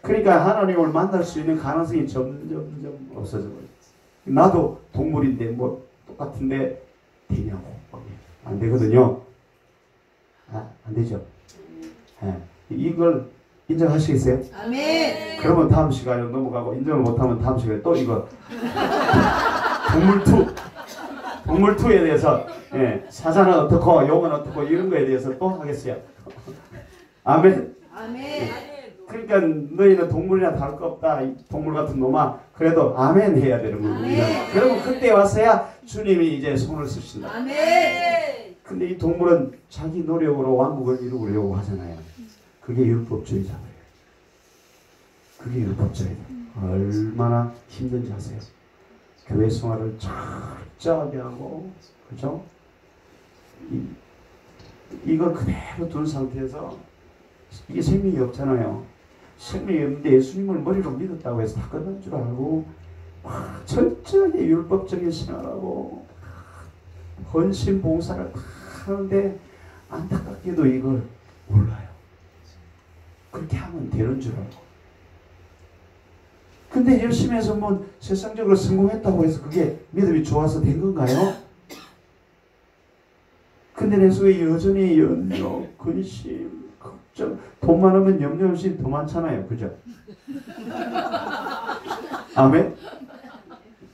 그러니까 하나님을 만날 수 있는 가능성이 점점 없어져 버려요. 나도 동물인데 뭐 똑같은데 되냐고. 안 되거든요. 안 되죠. 이걸 인정하시겠어요? 아멘. 그러면 다음 시간에 넘어가고 인정을 못하면 다음 시간에 또 이거 동물2에 대해서 사자는 어떻고 용은 어떻고 이런 거에 대해서 또 하겠어요. 아멘. 아멘. 그러니까 너희는 동물이나 다를 거 없다. 동물 같은 놈아. 그래도 아멘 해야 되는 겁니다. 그러면 그때 와서야 주님이 이제 손을 쓰신다. 아멘. 근데 이 동물은 자기 노력으로 왕국을 이루려고 하잖아요. 그게 율법주의잖아요. 그게 율법주의다. 얼마나 힘든지 아세요? 교회 생활을 철저하게 하고, 그죠? 이걸 그대로 둔 상태에서 이게 생명이 없잖아요. 생명이 없는데 예수님을 머리로 믿었다고 해서 다 끝난 줄 알고 철저하게 율법적인 생활하고 헌신 봉사를 다 하는데 안타깝게도 이걸 몰라요. 그렇게 하면 되는 줄 알고. 근데 열심히 해서 뭐 세상적으로 성공했다고 해서 그게 믿음이 좋아서 된 건가요? 근데 내 속에 여전히 염려, 근심, 걱정, 돈 많으면 염려, 근심 더 많잖아요. 그죠? 아멘?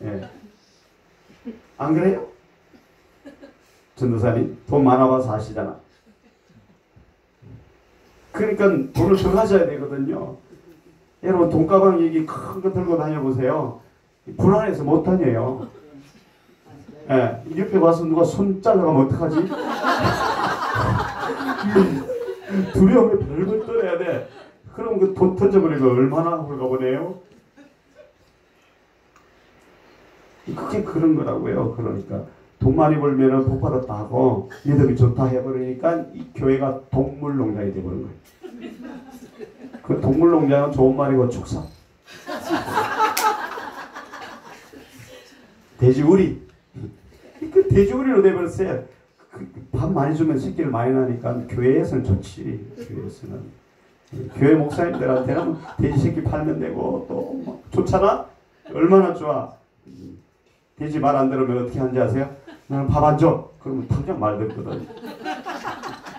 예. 안 그래요? 전도사님, 돈 많아봐서 아시잖아. 그러니까 돈을 더 가져야 되거든요. 여러분, 돈가방 얘기 큰 거 들고 다녀보세요. 불안해서 못 다녀요. 예, 옆에 와서 누가 손 잘라가면 어떡하지? 두려움에 벌벌 떨어야 돼. 그럼 그 돈 던져버리고 얼마나 홀가분해요? 그게 그런 거라고요. 그러니까 돈 많이 벌면은 복 받았다 하고 믿음이 좋다 해버리니까 이 교회가 동물농장이 돼버린 거예요. 그 동물농장은 좋은 말이고 축사. 돼지우리. 그 돼지우리로 돼버렸어요. 밥 많이 주면 새끼를 많이 나니까 교회에서는 좋지. 교회에서는. 교회 목사님들한테는 돼지 새끼 팔면 되고 또 좋잖아? 얼마나 좋아. 돼지 말 안 들으면 어떻게 하는지 아세요? 나는 밥 안 줘. 그러면 당장 말 듣거든.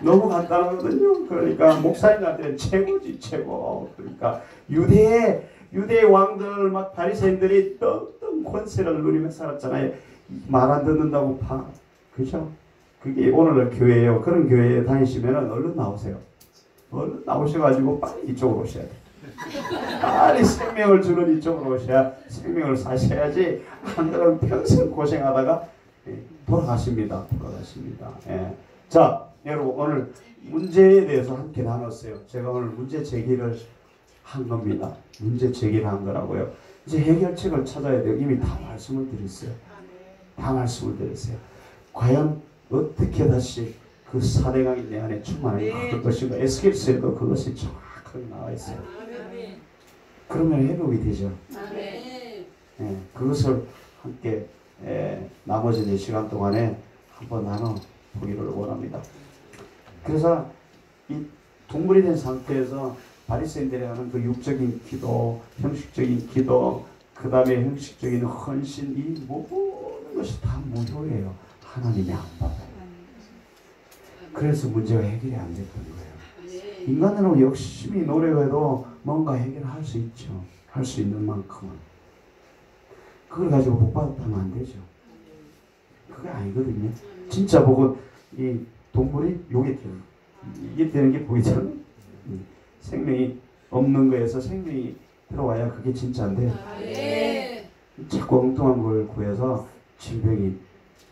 너무 간단하거든요. 그러니까 목사님한테는 최고지 최고. 그러니까 유대의 왕들 막 바리새인들이 떵떵 권세를 누리며 살았잖아요. 말 안 듣는다고 그죠? 그게 오늘날 교회예요. 그런 교회에 다니시면 얼른 나오세요. 얼른 나오셔가지고 빨리 이쪽으로 오셔야 돼. 빨리 생명을 주는 이쪽으로 오셔야 생명을 사셔야지. 안 그러면 평생 고생하다가 돌아가십니다. 예. 자, 여러분 오늘 문제에 대해서 함께 나눴어요. 제가 오늘 문제 제기를 한 겁니다. 문제 제기를 한 거라고요. 이제 해결책을 찾아야 돼요. 이미 다 말씀을 드렸어요. 다 말씀을 드렸어요. 과연 어떻게 다시 그 사대강이 내 안에 충만하게 바뀔 것인가. 에스겔서에도 그것이 정확하게 나와 있어요. 그러면 회복이 되죠. 예, 그것을 함께 나머지 4시간 동안에 한번 나눠보기를 원합니다. 그래서 이 동물이 된 상태에서 바리새인들이 하는 그 육적인 기도, 형식적인 기도, 그 다음에 형식적인 헌신, 이 모든 것이 다 무효예요. 하나님이 안 받아요. 그래서 문제가 해결이 안 됐던 거예요. 인간으로 열심히 노력해도 뭔가 해결할 수 있죠. 할 수 있는 만큼은. 그걸 가지고 복 받았다면 안 되죠. 그게 아니거든요. 진짜 보고 이 동물이 요게 되는 이게 되는 게 보이잖아요. 생명이 없는 거에서 생명이 들어와야 그게 진짜인데 자꾸 엉뚱한 걸 구해서 질병이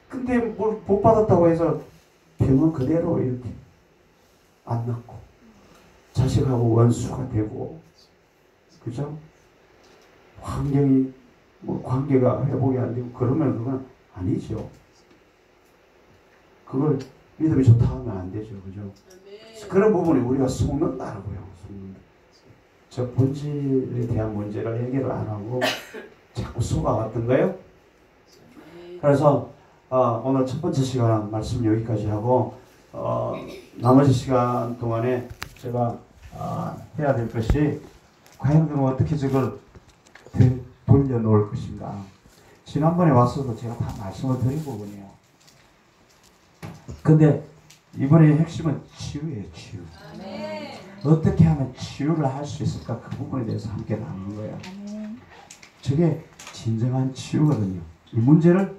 근데 뭘 복 받았다고 해서 병은 그대로 이렇게 안 낫고 자식하고 원수가 되고 그죠? 환경이 관계가 회복이 안 되고 그러면 그건 아니죠. 그걸 믿음이 좋다 하면 안 되죠. 그죠? 그런 부분에 우리가 속는다라고요. 속는다. 저 본질에 대한 문제를 해결을 안 하고 자꾸 속아왔던가요? 그래서 오늘 첫 번째 시간 말씀 여기까지 하고 나머지 시간 동안에 제가 해야 될 것이 과연 그럼 어떻게 저걸 돌려놓을 것인가. 지난번에 왔어도 제가 다 말씀을 드린 부분이에요. 근데 이번에 핵심은 치유예요. 치유. 어떻게 하면 치유를 할 수 있을까. 그 부분에 대해서 함께 나누는 거예요. 저게 진정한 치유거든요. 이 문제를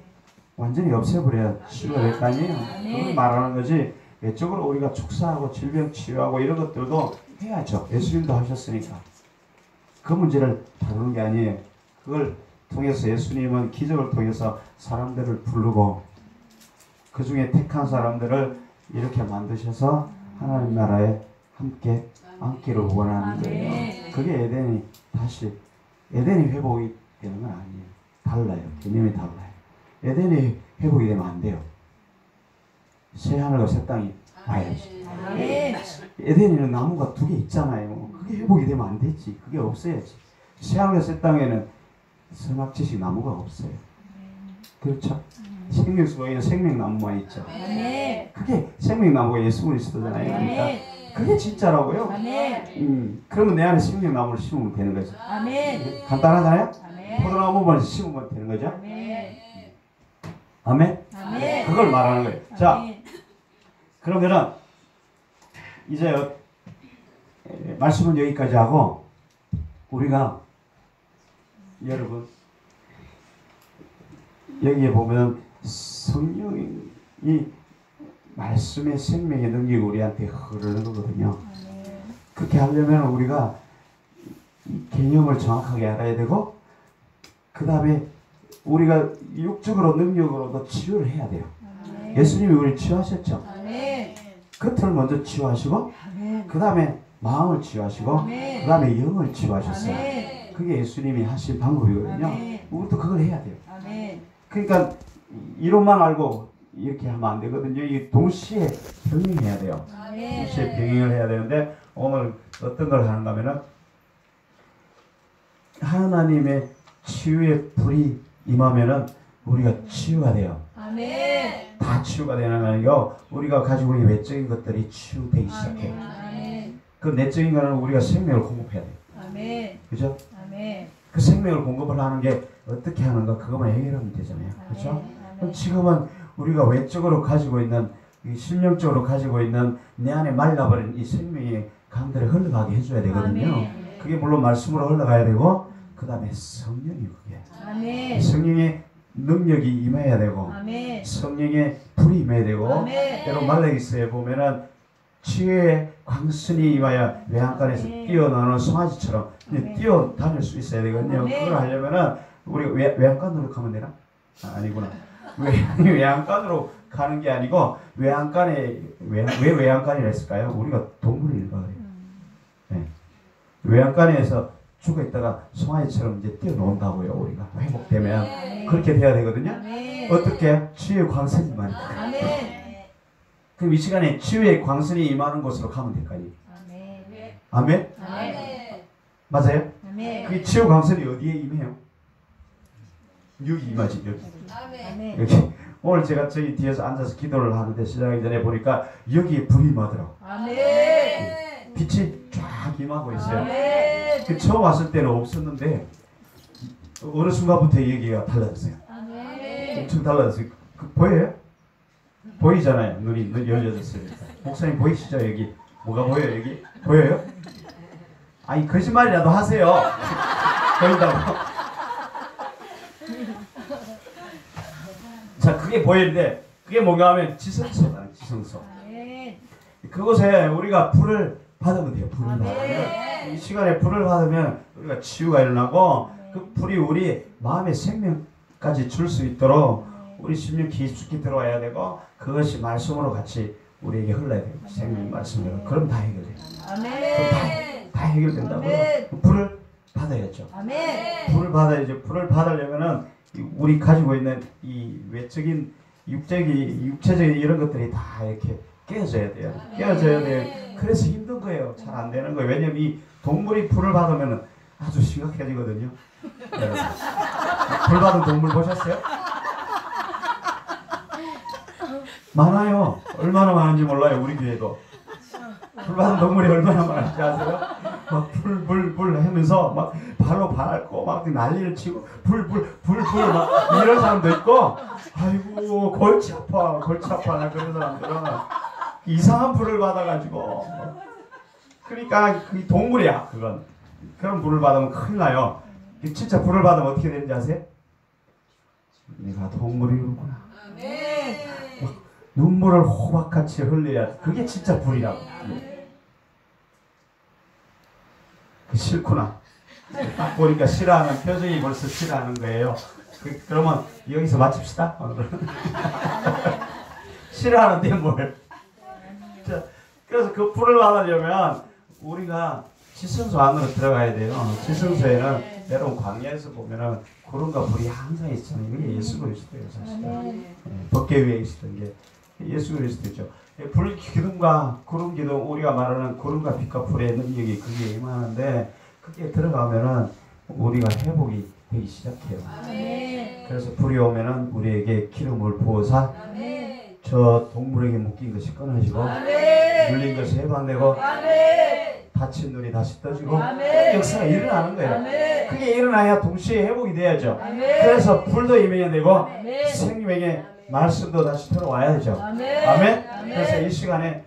완전히 없애버려야 치유가 될 거 아니에요. 그걸 말하는 거지. 외적으로 우리가 축사하고 질병 치유하고 이런 것들도 해야죠. 예수님도 하셨으니까. 그 문제를 다루는 게 아니에요. 그걸 통해서 예수님은 기적을 통해서 사람들을 부르고 그 중에 택한 사람들을 이렇게 만드셔서 하나님 나라에 함께 앉기를 원하는 거예요. 그게 에덴이 회복이 되는 건 아니에요. 달라요. 개념이 달라요. 에덴이 회복이 되면 안 돼요. 새 하늘과 새 땅이 와야지. 에덴에는 나무가 2개 있잖아요. 그게 회복이 되면 안 되지. 그게 없어야지. 새 하늘과 새 땅에는 선악지식 나무가 없어요. 그렇죠? 생명수에는 생명나무만 있죠. 그게 생명나무가 예수 그리스도잖아요. 그러니까 그게 진짜라고요. 그러면 내 안에 생명나무를 심으면 되는 거죠. 간단하잖아요? 포도나무만 심으면 되는 거죠. 아멘? 그걸 말하는 거예요. 자, 그러면은 이제 말씀은 여기까지 하고 우리가 여러분 여기에 보면 성령이 말씀의 생명의 능력이 우리한테 흐르는 거거든요. 그렇게 하려면 우리가 이 개념을 정확하게 알아야 되고 그 다음에 우리가 육적으로 능력으로도 치유를 해야 돼요. 예수님이 우리를 치유하셨죠. 겉을 먼저 치유하시고 그 다음에 마음을 치유하시고 그 다음에 영을 치유하셨어요. 그게 예수님이 하신 방법이거든요. 우리도 그걸 해야 돼요. 그러니까 이론만 알고 이렇게 하면 안 되거든요. 이 동시에 병행해야 돼요. 동시에 병행을 해야 되는데 오늘 어떤 걸 하는가 하면은 하나님의 치유의 불이 임하면은 우리가 치유가 돼요. 다 치유가 되는 거 아니고 우리가 가지고 있는 외적인 것들이 치유되기 시작해요. 그 내적인 거는 우리가 생명을 공급해야 돼요. 그죠? 그 생명을 공급을 하는 게 어떻게 하는가 그것만 해결하면 되잖아요. 그렇죠? 그럼 지금은 우리가 외적으로 가지고 있는 심령적으로 가지고 있는 내 안에 말라버린 이 생명의 강들을 흘러가게 해줘야 되거든요. 그게 물론 말씀으로 흘러가야 되고 그 다음에 성령이 그게 성령의 능력이 임해야 되고 성령의 불이 임해야 되고 여러분 말라기서에 보면은 치유의 광선이 임하여 외양간에서 뛰어나오는 송아지처럼 뛰어다닐 수 있어야 되거든요. 그걸 하려면은 우리 외양간으로 가면 되나? 아니구나. 외양간으로 가는 게 아니고 외양간에 왜 외양간이라 했을까요? 우리가 동물인가 그래요. 네. 외양간에서 죽어 있다가 송아지처럼 이제 뛰어놓는다고요. 우리가 회복되면 그렇게 돼야 되거든요. 어떻게? 치유의 광선이 임하니까. 그럼 이 시간에 치유의 광선이 임하는 곳으로 가면 될까요? 아멘? 맞아요? 그 치유 광선이 어디에 임해요? 여기 임하지. 여기. 여기. 오늘 제가 저기 뒤에서 앉아서 기도를 하는데 시작하기 전에 보니까 여기에 불이 임하더라고. 빛이 쫙 임하고 있어요. 그 처음 왔을 때는 없었는데 어느 순간부터 여기가 달라졌어요. 엄청 달라졌어요. 그 보여요? 보이잖아요. 눈 열려졌어요. 목사님 보이시죠? 여기 뭐가 보여요? 여기 보여요? 아니 거짓말이라도 하세요. 보인다고. 자, 그게 보이는데 그게 뭔가 하면 지성소다. 지성소. 그곳에 우리가 불을 받으면 돼요. 불을 받으면 이 시간에 불을 받으면 우리가 치유가 일어나고 그 불이 우리 마음의 생명까지 줄 수 있도록 우리 심령 깊숙이 들어와야 되고 그것이 말씀으로 같이 우리에게 흘러야 돼요. 생명 말씀으로. 그럼 다 해결돼요. 다 해결된다고요. 불을 받아야죠. 불을 받아야죠. 불을 받으려면은 우리 가지고 있는 이 외적인 육체적인 이런 것들이 다 이렇게 깨어져야 돼요. 깨어져야 돼요. 그래서 힘든 거예요. 잘 안 되는 거예요. 왜냐면 이 동물이 불을 받으면은 아주 심각해지거든요. 불 받은 동물 보셨어요? 많아요. 얼마나 많은지 몰라요. 우리 교회도. 불 받은 동물이 얼마나 많은지 아세요? 막 불 하면서 막 발로 밟고 막 난리를 치고 불 막 이런 사람도 있고 아이고 골치 아파 그런 사람들은 이상한 불을 받아가지고 그러니까 그 동물이야 그건. 그런 불을 받으면 큰일 나요. 진짜 불을 받으면 어떻게 되는지 아세요? 내가 동물이구나. 눈물을 호박같이 흘려야 그게 진짜 불이라고. 그 싫구나. 딱 보니까 싫어하는 표정이 벌써 싫어하는 거예요. 그러면 여기서 마칩시다. 싫어하는데 뭘. 자, 그래서 그 불을 받으려면 우리가 지성소 안으로 들어가야 돼요. 지성소에는 여러분 광야에서 보면은 구름과 불이 항상 있잖아요. 그게 예수 그리스도예요, 사실은. 법궤 위에 있었던 게 예수 그리스도죠. 불 기둥과 구름 기둥, 우리가 말하는 구름과 빛과 불의 능력이 그게 임하는데 그게 들어가면은 우리가 회복이 되기 시작해요. 그래서 불이 오면은 우리에게 기름을 부어서 저 동물에게 묶인 것이 끊어지고 눌린 것이 해방되고 다친 눈이 다시 떠지고 역사가 일어나는 거예요. 그게 일어나야 동시에 회복이 돼야죠. 그래서 불도 임해야 되고 생명의 말씀도 다시 들어와야 되죠. 아멘. 아멘. 아멘. 그래서 이 시간에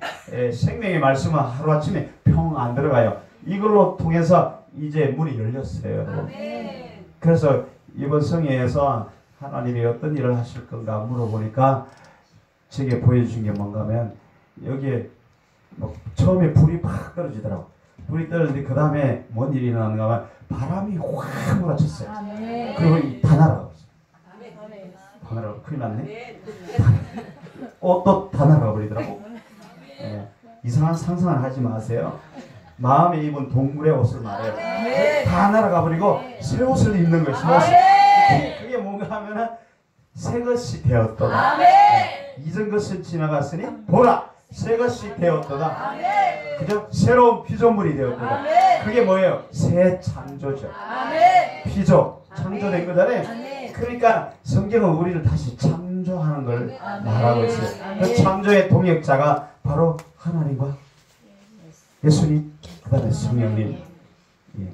생명의 말씀은 하루아침에 평 안 들어가요. 이걸로 통해서 이제 문이 열렸어요. 아멘. 그래서 이번 성회에서 하나님이 어떤 일을 하실 건가 물어보니까 제게 보여준 게 뭔가 하면 여기에 뭐 처음에 불이 팍 떨어지더라고. 불이 떨어지는데 그 다음에 뭔 일이 일어나는가 하면 바람이 확 몰아쳤어요. 아멘. 그리고 다 날아가고 있어요. 아멘. 다 날아가고 큰일 났네. 옷도 다 날아가 버리더라고. 예, 이상한 상상을 하지 마세요. 마음에 입은 동물의 옷을 말해요. 아멘. 다 날아가 버리고 새 옷을 입는 거예요. 새 옷을. 아멘. 그게 뭔가 하면은 새 것이 되었도다. 아멘. 이전 것을 지나갔으니 보라 새 것이 되었도다. 아멘. 그죠? 새로운 피조물이 되었도다. 아멘. 그게 뭐예요? 새 창조죠. 아멘. 피조 창조된 거잖아요. 아멘. 그러니까 성경은 우리를 다시 창조하는 걸 아멘. 말하고 있어요. 아멘. 그 창조의 동역자가 바로 하나님과 예수님, 그 다음에 성령님. 예.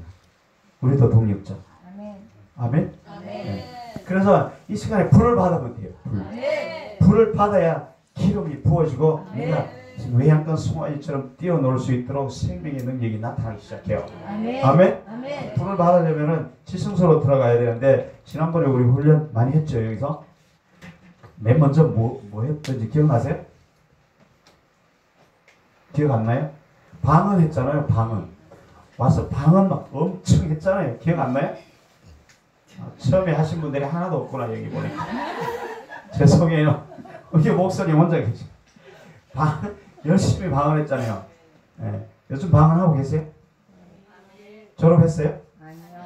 우리도 동역자. 아멘. 아멘. 아멘. 그래서 이 시간에 불을 받으면 돼요. 불. 아멘. 불을 받아야 기름이 부어지고 아멘. 우리가 외양간 송아지처럼 뛰어놀 수 있도록 생명의 능력이 나타나기 시작해요. 아멘. 아멘. 아멘. 불을 받으려면은 지성소로 들어가야 되는데 지난번에 우리 훈련 많이 했죠. 여기서 맨 먼저 뭐 했던지 기억나세요? 기억 안 나요? 방언 했잖아요. 방언 와서 방언 막 엄청 했잖아요. 기억 안 나요? 처음에 하신 분들이 하나도 없구나 여기 보니까. 죄송해요. 여기 목소리 혼자 계시. 열심히 방언했잖아요. 예. 요즘 방언하고 계세요? 졸업했어요? 아니요.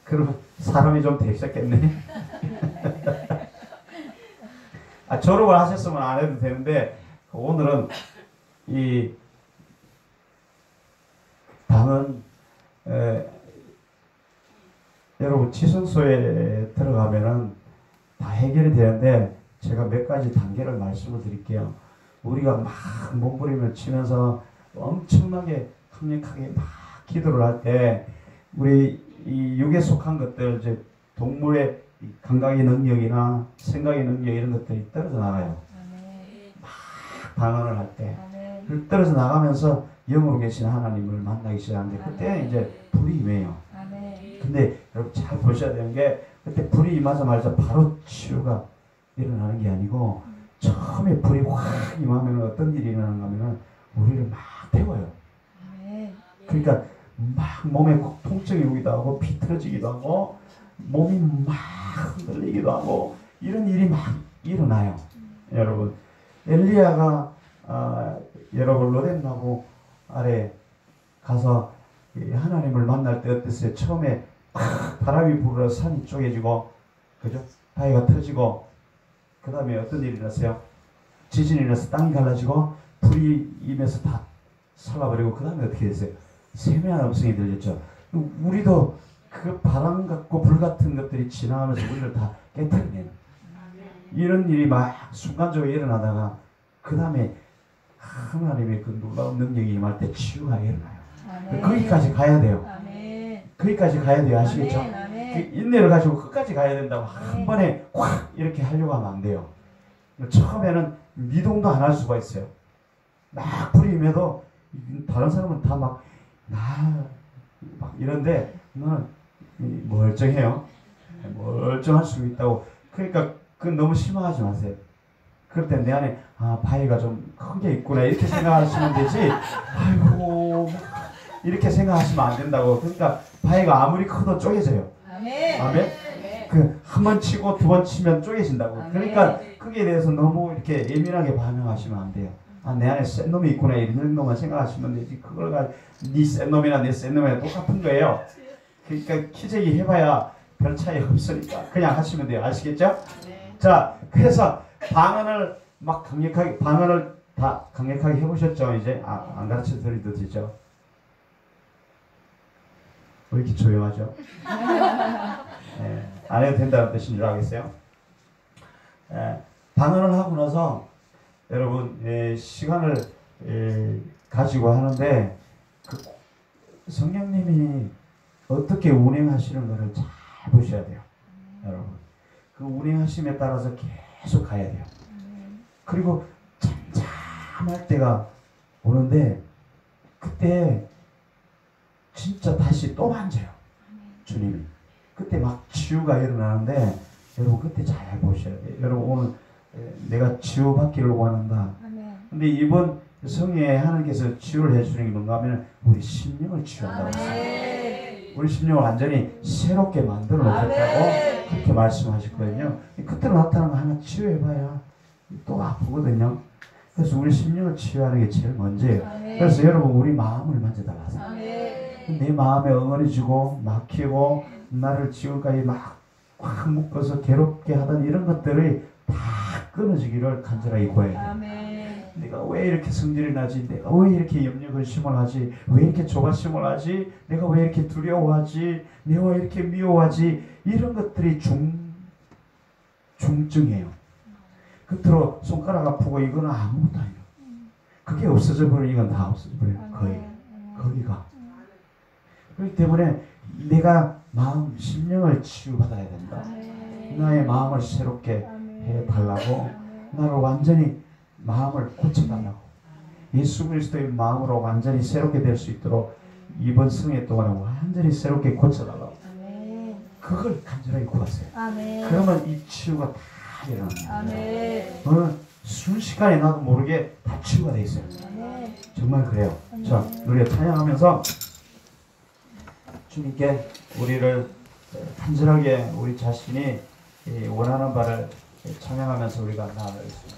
그럼 사람이 좀 되셨겠네. 졸업을 하셨으면 안 해도 되는데 오늘은 이 방언 여러분 지성소에 들어가면은 다 해결이 되는데 제가 몇 가지 단계를 말씀을 드릴게요. 우리가 막 몸부림을 치면서 엄청나게 강력하게 막 기도를 할 때 우리 이 육에 속한 것들 이제 동물의 감각의 능력이나 생각의 능력 이런 것들이 떨어져 나가요. 아멘. 방언을 할 때. 아멘. 떨어져 나가면서 영으로 계신 하나님을 만나기 시작하는데 그때 이제 불이 임해요. 아멘. 근데 여러분 잘 보셔야 되는 게 그때 불이 임하자마자 바로 치유가 일어나는 게 아니고 처음에 불이 확 임하면 어떤 일이 일어나는가 하면은 우리를 막 태워요. 아멘. 그러니까 막 몸에 통증이 오기도 하고 비틀어지기도 하고 몸이 막 흔들리기도 하고 이런 일이 막 일어나요. 여러분 엘리야가 여러분 로뎀나무 아래 가서 하나님을 만날 때 어땠어요? 처음에 바람이 불어 산이 쪼개지고 그죠? 바위가 터지고 그 다음에 어떤 일이 일어났어요? 지진이 일어나서 땅이 갈라지고 불이 임해서 다 살아버리고 그 다음에 어떻게 됐어요? 세미한 음성이 들렸죠. 우리도 그 바람 같고 불 같은 것들이 지나가면서 우리를 다 깨뜨리는 이런 일이 막 순간적으로 일어나다가 그 다음에 하나님의 그 놀라운 능력이 임할 때 치유가 일어나요. 아멘. 거기까지 가야 돼요. 아멘. 거기까지 가야 돼요. 아시겠죠? 아멘. 아멘. 그 인내를 가지고 끝까지 가야 된다고 한 번에 확 이렇게 하려고 하면 안 돼요. 처음에는 미동도 안 할 수가 있어요. 막 불이 임해도 다른 사람은 다 막 이런데 너는 멀쩡해요. 멀쩡할 수 있다고. 그러니까 그건 너무 실망하지 마세요. 그럴 때 내 안에 바위가 좀 큰 게 있구나 이렇게 생각하시면 되지. 아이고 이렇게 생각하시면 안 된다고. 그러니까 바위가 아무리 커도 쪼개져요. 아멘. 아멘. 그 한 번 치고 두 번 치면 쪼개진다고. 그러니까 거기에 대해서 너무 이렇게 예민하게 반응하시면 안 돼요. 내 안에 센 놈이 있구나 이런 정도만 생각하시면 되지. 그걸 가지고 네 센 놈이나 내 센 놈이나 똑같은 거예요. 그러니까 키재기 해봐야 별 차이 없으니까 그냥 하시면 돼요. 아시겠죠? 네. 자, 그래서 방언을 막 방언을 다 강력하게 해보셨죠? 이제 안 가르쳐 드려도 되죠? 왜 이렇게 조용하죠? 안 해도 된다는 뜻인 줄 알겠어요? 방언을 하고 나서 여러분 시간을 가지고 하는데 그 성령님이 어떻게 운행하시는 것을 잘 보셔야 돼요. 여러분 그 운행하심에 따라서 계속 가야 돼요. 그리고 잠잠할 때가 오는데 그때 진짜 다시 또 만져요. 주님이. 그때 막 치유가 일어나는데 여러분 그때 잘 보셔야 돼요. 여러분 오늘 내가 치유받기를 원한다. 아멘. 근데 이번 성회에 하나님께서 치유를 해주는 게 뭔가 하면 우리 심령을 치유한다고 했어요. 아멘. 우리 심령을 완전히 새롭게 만들어 놓겠다고 아멘. 그렇게 말씀하셨거든요. 그때로 나타나는 거 하나 치유해봐야 또 아프거든요. 그래서 우리 심령을 치유하는 게 제일 먼저예요. 아멘. 그래서 여러분 우리 마음을 만져달라서 아멘. 내 마음에 엉어리지고 막히고 나를 지금까지 막 확 묶어서 괴롭게 하던 이런 것들이 다 끊어지기를 간절하게 구해요. 아멘. 내가 왜 이렇게 성질이 나지? 내가 왜 이렇게 염려 근심을 하지? 왜 이렇게 조바심을 하지? 내가 왜 이렇게 두려워하지? 내가 왜 이렇게 미워하지? 이런 것들이 중증이에요. 끝으로 손가락 아프고 이거는 아무것도 아니에요. 그게 없어져 버리면 이건 다 없어져 버려요. 거의 거기가. 그렇기 때문에 내가 마음 심령을 치유받아야 된다. 나의 마음을 새롭게 해달라고, 나를 완전히 마음을 고쳐달라고, 예수 그리스도의 마음으로 완전히 새롭게 될 수 있도록 이번 성회 동안에 완전히 새롭게 고쳐달라고. 아멘. 그걸 간절하게 구하세요. 아멘. 그러면 이 치유가 다 일어납니다. 아멘. 순식간에 나도 모르게 다 치유가 돼 있어요. 아멘. 정말 그래요. 아멘. 자, 우리가 찬양하면서 주님께 우리를 간절하게 우리 자신이 원하는 바를 찬양하면서 우리가 나아가겠습니다.